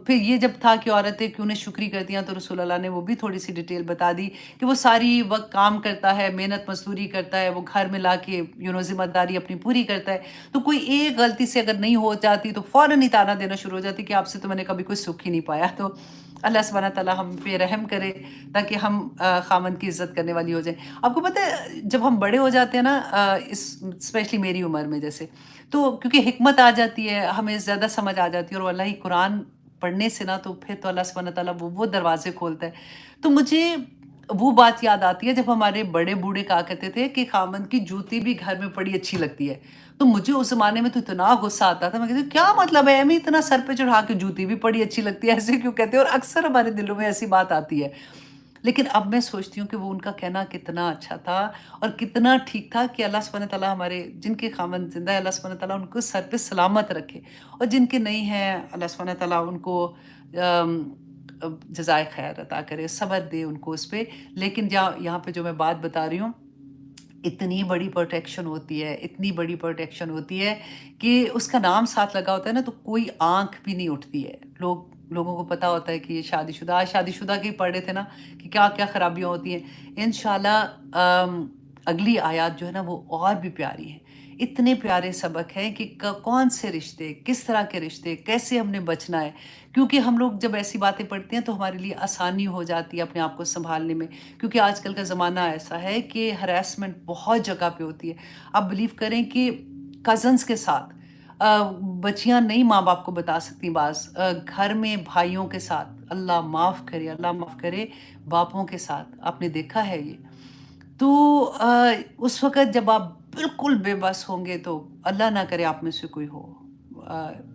پھر یہ جب تھا کہ عورتیں کیوں نہ شکری کرتی ہیں، تو رسول اللہ نے وہ بھی تھوڑی سی ڈیٹیل بتا دی کہ وہ ساری وقت کام کرتا ہے، محنت مزدوری کرتا ہے، وہ گھر میں لا کے ذمہ داری اپنی پوری کرتا ہے، تو کوئی ایک غلطی سے اگر نہیں ہو جاتی تو فوراً ہی طعنہ دینا شروع ہو جاتی کہ آپ سے تو میں نے کبھی کوئی سکھ ہی نہیں پایا۔ تو اللہ سبحانہ تعالیٰ ہم پہ رحم کرے تاکہ ہم خامند کی عزت کرنے والی ہو جائیں۔ آپ کو پتہ ہے جب ہم بڑے ہو جاتے ہیں نا، اسپیشلی میری عمر میں جیسے، تو کیونکہ حکمت آ جاتی ہے، ہمیں زیادہ سمجھ آ جاتی ہے، اور اللہ ہی قرآن پڑھنے سے نا تو پھر تو اللہ سبحانہ تعالیٰ وہ دروازے کھولتا ہے۔ تو مجھے وہ بات یاد آتی ہے جب ہمارے بڑے بوڑھے کہا کرتے تھے کہ خامند کی جوتی بھی گھر میں پڑی اچھی لگتی ہے۔ تو مجھے اس زمانے میں تو اتنا غصہ آتا تھا، میں کہتی کیا مطلب ہے امی اتنا سر پہ چڑھا کے جوتی بھی پڑی اچھی لگتی ہے، ایسے کیوں کہتے ہیں؟ اور اکثر ہمارے دلوں میں ایسی بات آتی ہے۔ لیکن اب میں سوچتی ہوں کہ وہ ان کا کہنا کتنا اچھا تھا اور کتنا ٹھیک تھا کہ اللہ سبحانہ تعالیٰ ہمارے جن کے خامند زندہ ہے، اللہ سبحانہ تعالیٰ ان کو سر پہ سلامت رکھے، اور جن کے نہیں ہیں اللہ سبحانہ تعالیٰ ان کو جزائے خیر عطا کرے، صبر دے ان کو اس پہ۔ لیکن یہاں پہ جو میں بات بتا رہی ہوں، اتنی بڑی پروٹیکشن ہوتی ہے، اتنی بڑی پروٹیکشن ہوتی ہے کہ اس کا نام ساتھ لگا ہوتا ہے نا تو کوئی آنکھ بھی نہیں اٹھتی ہے۔ لوگوں کو پتا ہوتا ہے کہ یہ شادی شدہ کے پڑھ رہے تھے نا کہ کیا کیا خرابیاں ہوتی ہیں۔ انشاءاللہ اگلی آیات جو ہے نا وہ اور بھی پیاری ہیں، اتنے پیارے سبق ہیں کہ کون سے رشتے، کس طرح کے رشتے، کیسے ہم نے بچنا ہے، کیونکہ ہم لوگ جب ایسی باتیں پڑھتے ہیں تو ہمارے لیے آسانی ہو جاتی ہے اپنے آپ کو سنبھالنے میں، کیونکہ آج کل کا زمانہ ایسا ہے کہ ہراسمنٹ بہت جگہ پہ ہوتی ہے۔ آپ بلیو کریں کہ کزنس کے ساتھ، بچیاں نہیں ماں باپ کو بتا سکتی بعض، گھر میں بھائیوں کے ساتھ، اللہ معاف کرے باپوں کے ساتھ، آپ نے دیکھا ہے یہ؟ تو اس وقت جب آپ بالکل بے بس ہوں گے تو اللہ نہ کرے آپ میں سے کوئی ہو،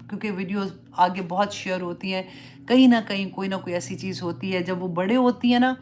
کیونکہ ویڈیوز آگے بہت شیئر ہوتی ہیں، کہیں نہ کہیں کوئی نہ کوئی ایسی چیز ہوتی ہے، جب وہ بڑے ہوتی ہیں نا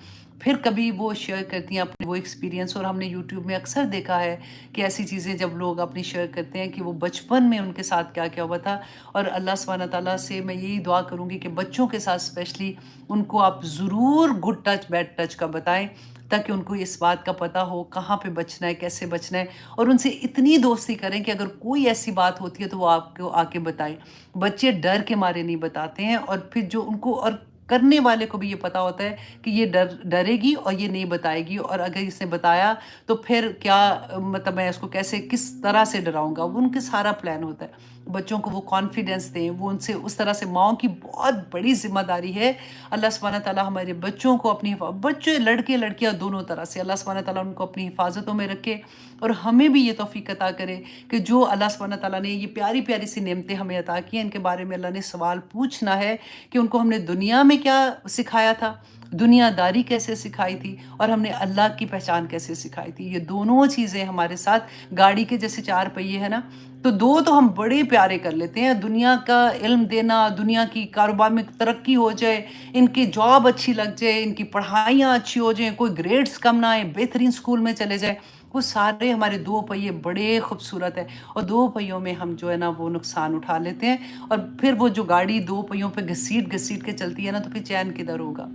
پھر کبھی وہ شیئر کرتی ہیں اپنے وہ ایکسپیرینس، اور ہم نے یوٹیوب میں اکثر دیکھا ہے کہ ایسی چیزیں جب لوگ اپنی شیئر کرتے ہیں کہ وہ بچپن میں ان کے ساتھ کیا کیا ہوا تھا۔ اور اللہ سبحانہ تعالیٰ سے میں یہی دعا کروں گی کہ بچوں کے ساتھ اسپیشلی ان کو آپ ضرور گڈ ٹچ بیڈ ٹچ کا بتائیں، تاکہ ان کو اس بات کا پتہ ہو کہاں پہ بچنا ہے، کیسے بچنا ہے، اور ان سے اتنی دوستی کریں کہ اگر کوئی ایسی بات ہوتی ہے تو وہ آپ کو آ کے بتائیں۔ بچے ڈر کے مارے نہیں بتاتے ہیں، اور پھر جو ان کو اور کرنے والے کو بھی یہ پتہ ہوتا ہے کہ یہ ڈرے گی اور یہ نہیں بتائے گی، اور اگر اس نے بتایا تو پھر کیا مطلب میں اس کو کیسے کس طرح سے ڈراؤں گا، وہ ان کے سارا پلان ہوتا ہے۔ بچوں کو وہ کانفیڈنس دیں، وہ ان سے اس طرح سے، ماؤں کی بہت بڑی ذمہ داری ہے۔ اللہ سبحانہ تعالیٰ ہمارے بچوں کو اپنی بچے لڑکے لڑکیاں دونوں طرح سے اللہ سبحانہ تعالیٰ ان کو اپنی حفاظتوں میں رکھے، اور ہمیں بھی یہ توفیق عطا کرے کہ جو اللہ سبحانہ تعالیٰ نے یہ پیاری پیاری سی نعمتیں ہمیں عطا کی ہیں، ان کے بارے میں اللہ نے سوال پوچھنا ہے کہ ان کو ہم نے دنیا میں کیا سکھایا تھا، دنیا داری کیسے سکھائی تھی، اور ہم نے اللہ کی پہچان کیسے سکھائی تھی۔ یہ دونوں چیزیں ہمارے ساتھ گاڑی کے جیسے چار پہیے ہیں نا، تو دو تو ہم بڑے پیارے کر لیتے ہیں، دنیا کا علم دینا، دنیا کی کاروبار میں ترقی ہو جائے، ان کی جاب اچھی لگ جائے، ان کی پڑھائیاں اچھی ہو جائیں، کوئی گریڈز کم نہ آئے، بہترین سکول میں چلے جائیں، وہ سارے ہمارے دو پہیے بڑے خوبصورت ہیں، اور دو پہیوں میں ہم جو ہے نا وہ نقصان اٹھا لیتے ہیں، اور پھر وہ جو گاڑی دو پہیوں پہ گھسیٹ گھسیٹ کے چلتی ہے نا تو پھر چین کدھر ہوگا؟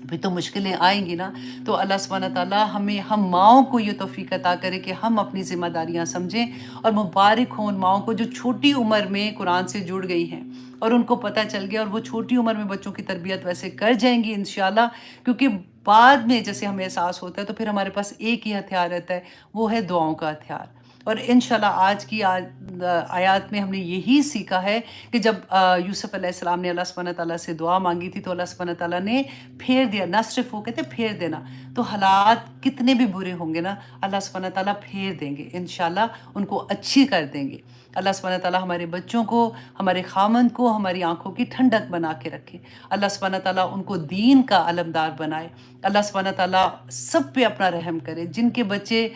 پھر تو مشکلیں آئیں گی نا۔ تو اللہ سبحانہ تعالیٰ ہم ماؤں کو یہ توفیق عطا کرے کہ ہم اپنی ذمہ داریاں سمجھیں، اور مبارک ہوں ان ماؤں کو جو چھوٹی عمر میں قرآن سے جڑ گئی ہیں اور ان کو پتہ چل گیا، اور وہ چھوٹی عمر میں بچوں کی تربیت ویسے کر جائیں گی انشاءاللہ، کیونکہ بعد میں جیسے ہمیں احساس ہوتا ہے تو پھر ہمارے پاس ایک ہی ہتھیار رہتا ہے، وہ ہے دعاؤں کا ہتھیار۔ اور انشاءاللہ آج کی آیات میں ہم نے یہی سیکھا ہے کہ جب یوسف علیہ السلام نے اللہ سبحانہ تعالیٰ سے دعا مانگی تھی تو اللہ سبحانہ تعالیٰ نے پھیر دیا، نہ صرف وہ کہتے پھیر دینا، تو حالات کتنے بھی برے ہوں گے نا اللہ سبحانہ تعالیٰ پھیر دیں گے، انشاءاللہ ان کو اچھی کر دیں گے۔ اللہ سبحانہ تعالیٰ ہمارے بچوں کو، ہمارے خامند کو ہماری آنکھوں کی ٹھنڈک بنا کے رکھے، اللہ سبحانہ تعالیٰ ان کو دین کا علمدار بنائے، اللہ سبحانہ تعالیٰ سب پہ اپنا رحم کرے، جن کے بچے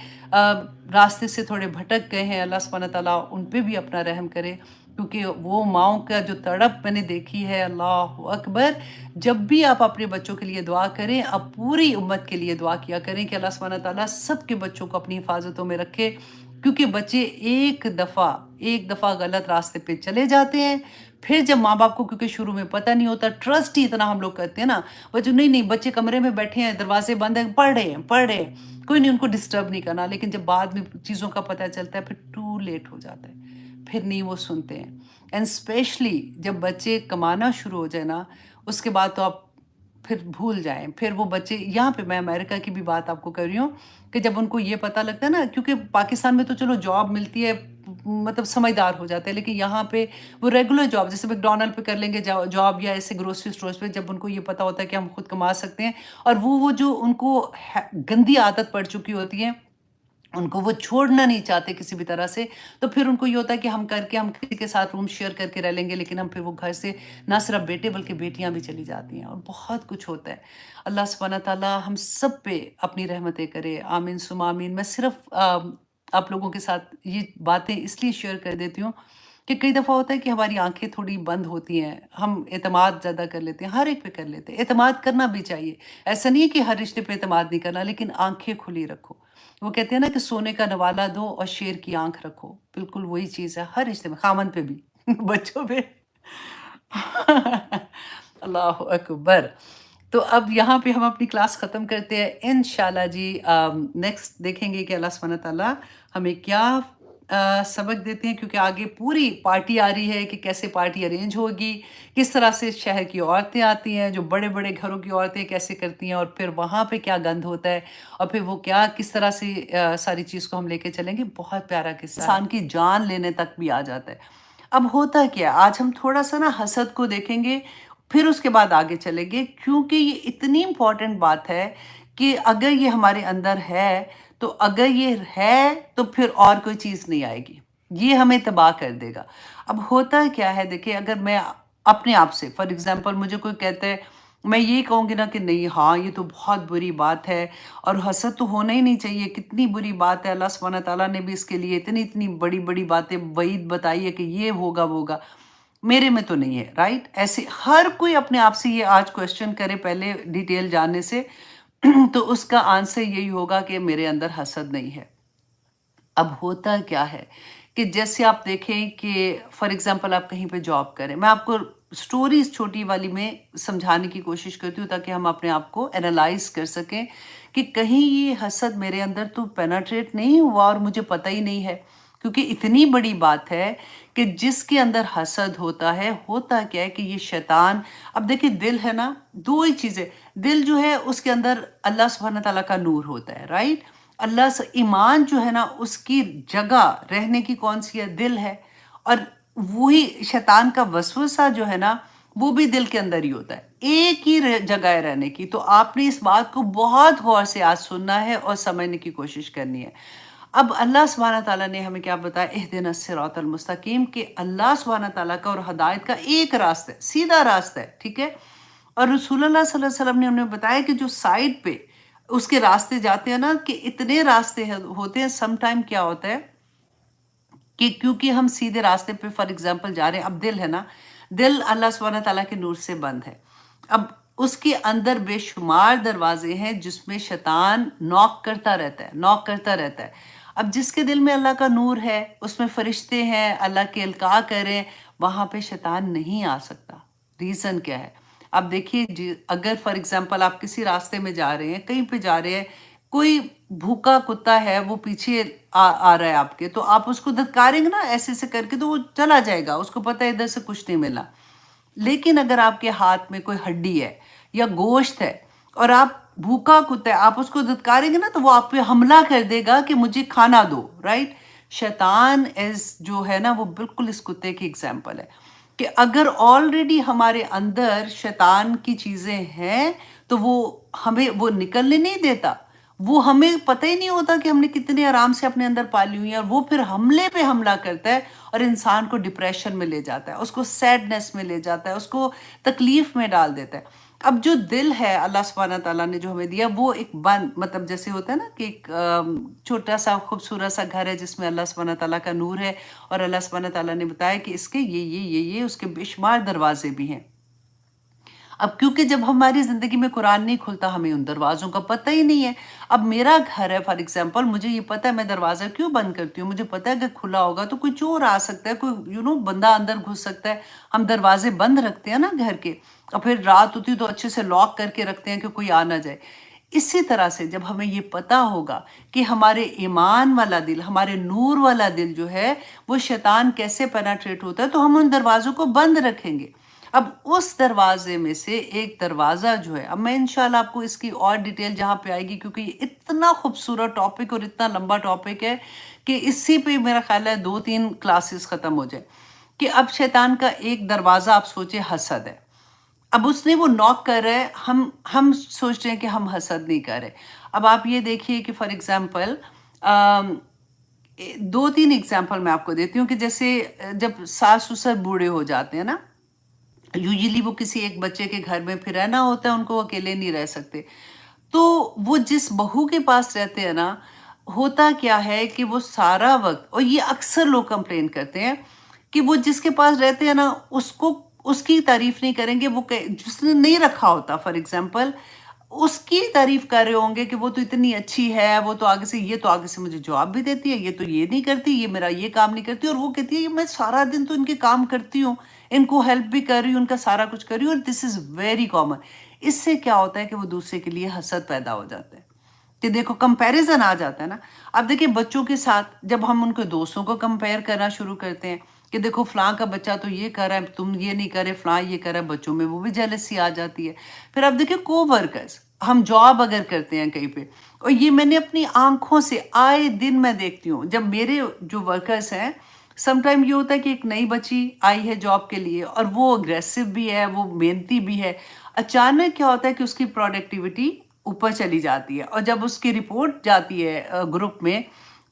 راستے سے تھوڑے بھٹک گئے ہیں اللہ سبحانہ تعالیٰ ان پہ بھی اپنا رحم کرے، کیونکہ وہ ماؤں کا جو تڑپ میں نے دیکھی ہے، اللہ اکبر، جب بھی آپ اپنے بچوں کے لیے دعا کریں، آپ پوری امت کے لیے دعا کیا کریں کہ اللہ سبحانہ تعالیٰ سب کے بچوں کو اپنی حفاظتوں میں رکھے، کیونکہ بچے ایک دفعہ غلط راستے پہ چلے جاتے ہیں، پھر جب ماں باپ کو، کیونکہ شروع میں پتہ نہیں ہوتا، ٹرسٹ ہی اتنا ہم لوگ کرتے ہیں نا، بچے نہیں بچے کمرے میں بیٹھے ہیں، دروازے بند ہیں، پڑھ رہے ہیں، کوئی نہیں ان کو ڈسٹرب نہیں کرنا، لیکن جب بعد میں چیزوں کا پتہ چلتا ہے پھر ٹو لیٹ ہو جاتا ہے، پھر نہیں وہ سنتے ہیں، اینڈ اسپیشلی جب بچے کمانا شروع ہو جائے نا، اس کے بعد تو آپ پھر بھول جائیں، پھر وہ بچے یہاں پہ، میں امریکہ کی بھی بات آپ کو کر رہی ہوں، کہ جب ان کو یہ پتہ لگتا ہے نا، کیونکہ پاکستان میں تو چلو جاب ملتی ہے، مطلب سمجھدار ہو جاتے ہیں، لیکن یہاں پہ وہ ریگولر جاب جیسے میک ڈونلڈ پہ کر لیں گے جاب، یا ایسے گروسری اسٹورز پہ، جب ان کو یہ پتہ ہوتا ہے کہ ہم خود کما سکتے ہیں، اور وہ جو ان کو گندی عادت پڑ چکی ہوتی ہے، ان کو وہ چھوڑنا نہیں چاہتے کسی بھی طرح سے، تو پھر ان کو یہ ہوتا ہے کہ ہم کسی کے ساتھ روم شیئر کر کے رہ لیں گے، لیکن ہم پھر وہ گھر سے نہ صرف بیٹے بلکہ بیٹیاں بھی چلی جاتی ہیں، اور بہت کچھ ہوتا ہے۔ اللہ سبحانہ تعالیٰ ہم سب پہ اپنی رحمتیں کرے، آمین ثم آمین۔ میں صرف آپ لوگوں کے ساتھ یہ باتیں اس لیے شیئر کر دیتی ہوں کہ کئی دفعہ ہوتا ہے کہ ہماری آنکھیں تھوڑی بند ہوتی ہیں، ہم اعتماد زیادہ کر لیتے ہیں، ہر ایک پہ کر لیتے ہیں، اعتماد کرنا بھی چاہیے، ایسا نہیں ہے کہ ہر رشتے پہ اعتماد نہیں کرنا، لیکن آنکھیں کھلی رکھو۔ وہ کہتے ہیں نا کہ سونے کا نوالا دو اور شیر کی آنکھ رکھو، بالکل وہی چیز ہے ہر رشتے میں، خامن پہ بھی بچوں پہ اللہ اکبر۔ تو اب یہاں پہ ہم اپنی کلاس ختم کرتے ہیں انشاءاللہ جی، نیکسٹ دیکھیں گے کہ اللہ سبحانہ تعالیٰ ہمیں کیا سبق دیتے ہیں، کیونکہ آگے پوری پارٹی آ رہی ہے کہ کیسے پارٹی ارینج ہوگی، کس طرح سے شہر کی عورتیں آتی ہیں، جو بڑے بڑے گھروں کی عورتیں کیسے کرتی ہیں، اور پھر وہاں پہ کیا گند ہوتا ہے، اور پھر وہ کس طرح سے ساری چیز کو ہم لے کے چلیں گے۔ بہت پیارا قصہ ہے، انسان کی جان لینے تک بھی آ جاتا ہے۔ اب ہوتا کیا ہے، آج ہم تھوڑا سا نا حسد کو دیکھیں گے، پھر اس کے بعد آگے چلیں گے، کیونکہ یہ اتنی امپورٹنٹ بات ہے کہ اگر یہ ہمارے اندر ہے، تو اگر یہ ہے تو پھر اور کوئی چیز نہیں آئے گی، یہ ہمیں تباہ کر دے گا۔ اب ہوتا کیا ہے، دیکھیں اگر میں اپنے آپ سے فار ایگزامپل مجھے کوئی کہتا ہے، میں یہ کہوں گی نا کہ نہیں ہاں یہ تو بہت بری بات ہے، اور حسد تو ہونا ہی نہیں چاہیے، کتنی بری بات ہے، اللہ سبحانہ تعالیٰ نے بھی اس کے لیے اتنی بڑی بڑی باتیں وعید بتائی ہے کہ یہ ہوگا وہ ہوگا، میرے میں تو نہیں ہے، رائٹ؟ ایسے ہر کوئی اپنے آپ سے یہ آج کویسچن کرے پہلے ڈیٹیل جاننے سے، تو اس کا آنسر یہی ہوگا کہ میرے اندر حسد نہیں ہے۔ اب ہوتا کیا ہے کہ جیسے آپ دیکھیں کہ فار ایگزامپل آپ کہیں پہ جاب کریں، میں آپ کو سٹوریز چھوٹی والی میں سمجھانے کی کوشش کرتی ہوں تاکہ ہم اپنے آپ کو انالائز کر سکیں کہ کہیں یہ حسد میرے اندر تو پینیٹریٹ نہیں ہوا اور مجھے پتہ ہی نہیں ہے، کیونکہ اتنی بڑی بات ہے کہ جس کے اندر حسد ہوتا ہے، ہوتا کیا ہے کہ یہ شیطان، اب دیکھیں دل ہے نا، دو ہی چیزیں، دل جو ہے اس کے اندر اللہ سبحانہ تعالیٰ کا نور ہوتا ہے، رائٹ؟ اللہ سے ایمان جو ہے نا اس کی جگہ رہنے کی کون سی ہے؟ دل ہے، اور وہی شیطان کا وسوسہ جو ہے نا وہ بھی دل کے اندر ہی ہوتا ہے، ایک ہی جگہ ہے رہنے کی۔ تو آپ نے اس بات کو بہت غور سے آج سننا ہے اور سمجھنے کی کوشش کرنی ہے۔ اب اللہ سبحانہ تعالیٰ نے ہمیں کیا بتایا، اہدنا الصراط المستقیم، کہ اللہ سبحانہ تعالیٰ کا اور ہدایت کا ایک راستہ ہے، سیدھا راستہ ہے، ٹھیک ہے؟ اور رسول اللہ صلی اللہ علیہ وسلم نے انہیں بتایا کہ جو سائڈ پہ اس کے راستے جاتے ہیں نا، کہ اتنے راستے ہوتے ہیں، سم ٹائم کیا ہوتا ہے کہ کیونکہ ہم سیدھے راستے پہ فار ایگزامپل جا رہے ہیں، اب دل ہے نا، دل اللہ سبحانہ تعالیٰ کے نور سے بند ہے، اب اس کے اندر بے شمار دروازے ہیں جس میں شیطان نوک کرتا رہتا ہے۔ اب جس کے دل میں اللہ کا نور ہے، اس میں فرشتے ہیں، اللہ کے القاء کریں، وہاں پہ شیطان نہیں آ سکتا۔ ریزن کیا ہے؟ اب دیکھیے اگر فار ایگزامپل آپ کسی راستے میں جا رہے ہیں، کہیں پہ جا رہے ہیں، کوئی بھوکا کتا ہے وہ پیچھے آ رہا ہے آپ کے، تو آپ اس کو دھتکاریں گے نا ایسے سے کر کے، تو وہ چلا جائے گا، اس کو پتہ ہے ادھر سے کچھ نہیں ملا۔ لیکن اگر آپ کے ہاتھ میں کوئی ہڈی ہے یا گوشت ہے اور آپ بھوکا کتا ہے، آپ اس کو دھتکاریں گے نا تو وہ آپ پہ حملہ کر دے گا کہ مجھے کھانا دو، رائٹ؟ شیطان جو ہے نا وہ بالکل اس کتے کی ایگزامپل ہے، کہ اگر آلریڈی ہمارے اندر شیطان کی چیزیں ہیں تو وہ ہمیں وہ نکلنے نہیں دیتا، وہ ہمیں پتہ ہی نہیں ہوتا کہ ہم نے کتنے آرام سے اپنے اندر پالی ہوئی ہیں، اور وہ پھر حملے پہ حملہ کرتا ہے اور انسان کو ڈپریشن میں لے جاتا ہے، اس کو سیڈنس میں لے جاتا ہے، اس کو تکلیف میں ڈال دیتا ہے۔ اب جو دل ہے اللہ سبحانہ تعالیٰ نے جو ہمیں دیا، وہ ایک بند مطلب جیسے ہوتا ہے نا کہ ایک چھوٹا سا خوبصورت سا گھر ہے جس میں اللہ سبحانہ تعالیٰ کا نور ہے، اور اللہ سبحانہ تعالیٰ نے بتایا کہ اس کے یہ اس کے بے شمار دروازے بھی ہیں۔ اب کیونکہ جب ہماری زندگی میں قرآن نہیں کھلتا، ہمیں ان دروازوں کا پتہ ہی نہیں ہے۔ اب میرا گھر ہے فار ایگزامپل، مجھے یہ پتہ ہے میں دروازہ کیوں بند کرتی ہوں، مجھے پتہ ہے کہ کھلا ہوگا تو کوئی چور آ سکتا ہے، کوئی بندہ اندر گھس سکتا ہے۔ ہم دروازے بند رکھتے ہیں نا گھر کے، اور پھر رات ہوتی تو اچھے سے لاک کر کے رکھتے ہیں کہ کوئی آ نہ جائے۔ اسی طرح سے جب ہمیں یہ پتہ ہوگا کہ ہمارے ایمان والا دل، ہمارے نور والا دل جو ہے وہ شیطان کیسے پینیٹریٹ ہوتا ہے، تو ہم ان دروازوں کو بند رکھیں گے۔ اب اس دروازے میں سے ایک دروازہ جو ہے، اب میں انشاءاللہ آپ کو اس کی اور ڈیٹیل جہاں پہ آئے گی، کیونکہ یہ اتنا خوبصورت ٹاپک اور اتنا لمبا ٹاپک ہے کہ اسی پہ میرا خیال ہے 2-3 کلاسز ختم ہو جائے۔ کہ اب شیطان کا ایک دروازہ آپ سوچیں حسد ہے۔ اب اس نے وہ نوک کر رہا ہے، ہم سوچ رہے ہیں کہ ہم حسد نہیں کر رہے۔ اب آپ یہ دیکھیے کہ فار ایگزامپل 2-3 ایگزامپل میں آپ کو دیتی ہوں کہ جیسے جب ساس سسر بوڑھے ہو جاتے ہیں نا، یوزلی وہ کسی ایک بچے کے گھر میں پھر رہنا ہوتا ہے، ان کو اکیلے نہیں رہ سکتے، تو وہ جس بہو کے پاس رہتے ہیں نا، ہوتا کیا ہے کہ وہ سارا وقت، اور یہ اکثر لوگ کمپلین کرتے ہیں کہ وہ جس کے پاس رہتے ہیں نا، اس کی تعریف نہیں کریں گے، وہ جس نے نہیں رکھا ہوتا فار ایگزامپل، اس کی تعریف کر رہے ہوں گے کہ وہ تو اتنی اچھی ہے، وہ تو آگے سے یہ تو آگے سے مجھے جواب بھی دیتی ہے، یہ تو یہ نہیں کرتی، یہ میرا یہ کام نہیں کرتی، اور وہ کہتی ہے میں سارا دن تو ان کے کام کرتی ہوں، ان کو ہیلپ بھی کر رہی ہوں، ان کا سارا کچھ کر رہی ہوں، اور دس از ویری کامن۔ اس سے کیا ہوتا ہے کہ وہ دوسرے کے لیے حسد پیدا ہو جاتا ہے، کہ دیکھو کمپیریزن آ جاتا ہے نا۔ اب دیکھیں بچوں کے ساتھ جب ہم ان کے دوستوں کو کمپیئر کرنا شروع کرتے ہیں کہ دیکھو فلاں کا بچہ تو یہ کر رہا ہے، تم یہ نہیں کرے، فلاں یہ کر رہا ہے، بچوں میں وہ بھی جیلسی آ جاتی ہے۔ پھر اب دیکھیں کو ورکرز، ہم جاب اگر کرتے ہیں کہیں پہ، اور یہ میں نے اپنی آنکھوں سے آئے دن میں دیکھتی ہوں، جب میرے جو ورکرز ہیں، سم ٹائم یہ ہوتا ہے کہ ایک نئی بچی آئی ہے جاب کے لیے، اور وہ اگریسو بھی ہے، وہ محنتی بھی ہے، اچانک کیا ہوتا ہے کہ اس کی پروڈکٹیوٹی اوپر چلی جاتی ہے، اور جب اس کی رپورٹ جاتی ہے گروپ میں،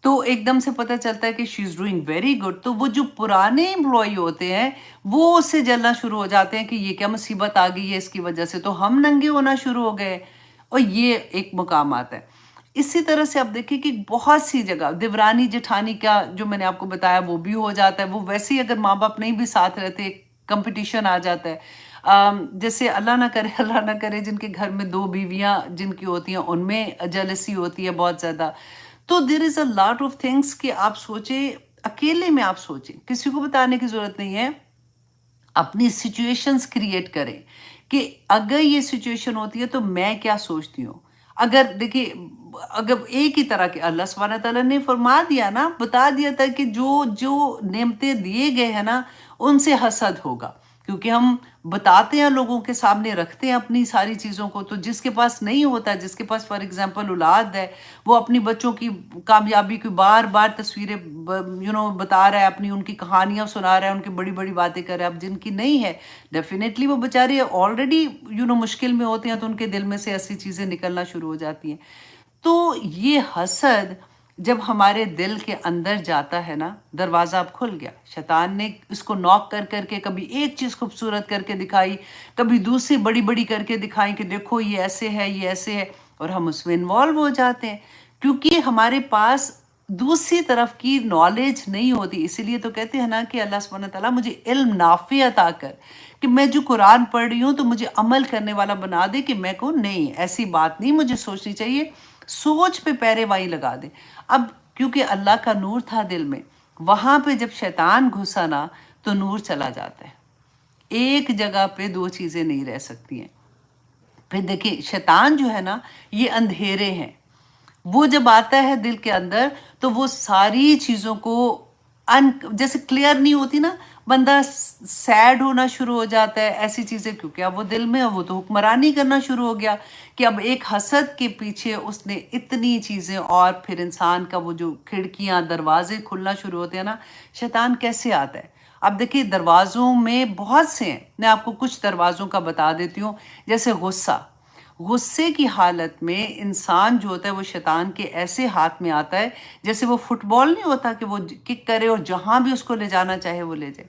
تو ایک دم سے پتہ چلتا ہے کہ شی از ڈوئنگ ویری گڈ، تو وہ جو پرانے امپلائی ہوتے ہیں وہ اس سے جلنا شروع ہو جاتے ہیں کہ یہ کیا مصیبت آ گئی ہے اس کی وجہ سے، تو ہم ننگے ہونا شروع ہو گئے، اور یہ ایک مقام آتا ہے۔ اسی طرح سے آپ دیکھیں کہ بہت سی جگہ دیورانی جٹھانی کا جو میں نے آپ کو بتایا وہ بھی ہو جاتا ہے، وہ ویسے ہی اگر ماں باپ نہیں بھی ساتھ رہتے، کمپٹیشن آ جاتا ہے۔ جیسے اللہ نہ کرے اللہ نہ کرے جن کے گھر میں 2 بیویاں جن کی ہوتی ہیں، ان میں جیلسی ہوتی ہے بہت زیادہ، تو دیر از اے لاٹ آف تھنگس کہ آپ سوچیں، اکیلے میں آپ سوچیں، کسی کو بتانے کی ضرورت نہیں ہے، اپنی سچویشنز کریٹ کریں کہ اگر یہ سچویشن ہوتی ہے تو میں کیا سوچتی ہوں۔ اگر دیکھیں، اگر ایک ہی طرح کے اللہ سبحانہ تعالیٰ نے فرما دیا نا، بتا دیا تھا کہ جو نعمتیں دیے گئے ہیں نا، ان سے حسد ہوگا، کیونکہ ہم بتاتے ہیں، لوگوں کے سامنے رکھتے ہیں اپنی ساری چیزوں کو، تو جس کے پاس نہیں ہوتا، جس کے پاس فار ایگزامپل اولاد ہے، وہ اپنی بچوں کی کامیابی کی بار بار تصویریں بتا رہا ہے، اپنی ان کی کہانیاں سنا رہا ہے، ان کی بڑی بڑی باتیں کر رہا ہے۔ اب جن کی نہیں ہے، ڈیفینیٹلی وہ بیچارے آلریڈی مشکل میں ہوتے ہیں، تو ان کے دل میں سے ایسی چیزیں نکلنا شروع ہو جاتی ہیں۔ تو یہ حسد جب ہمارے دل کے اندر جاتا ہے نا، دروازہ اب کھل گیا، شیطان نے اس کو نوک کر کر کے کبھی ایک چیز خوبصورت کر کے دکھائی، کبھی دوسری بڑی بڑی کر کے دکھائی کہ دیکھو یہ ایسے ہے، یہ ایسے ہے، اور ہم اس میں انوالو ہو جاتے ہیں، کیونکہ ہمارے پاس دوسری طرف کی نالج نہیں ہوتی۔ اسی لیے تو کہتے ہیں نا کہ اللہ سبحانہ تعالیٰ مجھے علم نافع عطا کر، کہ میں جو قرآن پڑھ رہی ہوں تو مجھے عمل کرنے والا بنا دے، کہ میں کہوں نہیں ایسی بات نہیں مجھے سوچنی چاہیے، سوچ پہ پیرے وائی لگا دے۔ اب کیونکہ اللہ کا نور تھا دل میں، وہاں پہ جب شیطان گھسا نا تو نور چلا جاتا ہے، ایک جگہ پہ 2 چیزیں نہیں رہ سکتی ہیں۔ پھر دیکھیں شیطان جو ہے نا، یہ اندھیرے ہیں، وہ جب آتا ہے دل کے اندر تو وہ ساری چیزوں کو جیسے کلیئر نہیں ہوتی نا، بندہ سیڈ ہونا شروع ہو جاتا ہے، ایسی چیزیں، کیونکہ اب وہ دل میں وہ تو حکمرانی کرنا شروع ہو گیا، کہ اب ایک حسد کے پیچھے اس نے اتنی چیزیں، اور پھر انسان کا وہ جو کھڑکیاں دروازے کھلنا شروع ہوتے ہیں نا، شیطان کیسے آتا ہے۔ اب دیکھیں دروازوں میں بہت سے ہیں، میں آپ کو کچھ دروازوں کا بتا دیتی ہوں، جیسے غصہ۔ غصے کی حالت میں انسان جو ہوتا ہے وہ شیطان کے ایسے ہاتھ میں آتا ہے جیسے وہ فٹ بال نہیں ہوتا کہ وہ کک کرے اور جہاں بھی اس کو لے جانا چاہے وہ لے جائے۔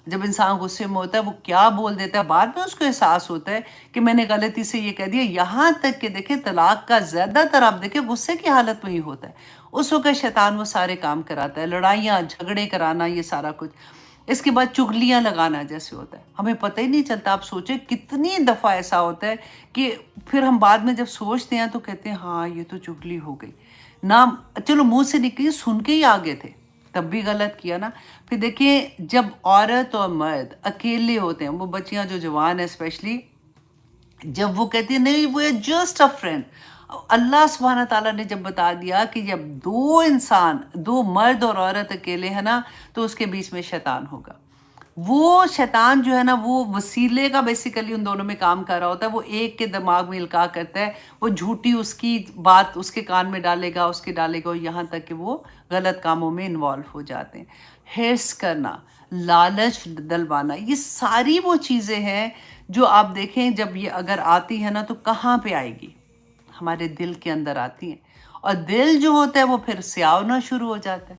جب انسان غصے میں ہوتا ہے وہ کیا بول دیتا ہے، بعد میں اس کو احساس ہوتا ہے کہ میں نے غلطی سے یہ کہہ دیا، یہاں تک کہ دیکھیں طلاق کا زیادہ تر آپ دیکھیں غصے کی حالت میں ہی ہوتا ہے۔ اس وقت شیطان وہ سارے کام کراتا ہے، لڑائیاں جھگڑے کرانا، یہ سارا کچھ۔ اس کے بعد چغلیاں لگانا جیسے ہوتا ہے، ہمیں پتہ ہی نہیں چلتا۔ آپ سوچیں کتنی دفعہ ایسا ہوتا ہے کہ پھر ہم بعد میں جب سوچتے ہیں تو کہتے ہیں ہاں یہ تو چغلی ہو گئی نہ، چلو منہ سے نکلی، سن کے ہی آگے تھے، تب بھی غلط کیا نا۔ پھر دیکھیں جب عورت اور مرد اکیلے ہوتے ہیں، وہ بچیاں جو جوان ہیں اسپیشلی، جب وہ کہتی ہے نہیں وہ جسٹ اے فرینڈ، اللہ سبحانہ تعالیٰ نے جب بتا دیا کہ جب دو انسان، دو مرد اور عورت اکیلے ہیں نا تو اس کے بیچ میں شیطان ہوگا۔ وہ شیطان جو ہے نا وہ وسیلے کا بیسیکلی ان دونوں میں کام کر رہا ہوتا ہے، وہ ایک کے دماغ میں القاء کرتا ہے، وہ جھوٹی اس کی بات اس کے کان میں ڈالے گا، اس کے ڈالے گا، اور یہاں تک کہ وہ غلط کاموں میں انوالو ہو جاتے ہیں۔ حرص کرنا، لالچ دلوانا، یہ ساری وہ چیزیں ہیں جو آپ دیکھیں جب یہ اگر آتی ہے نا تو کہاں پہ آئے گی؟ ہمارے دل کے اندر آتی ہیں، اور دل جو ہوتا ہے وہ پھر سیاہ ہونا شروع ہو جاتا ہے۔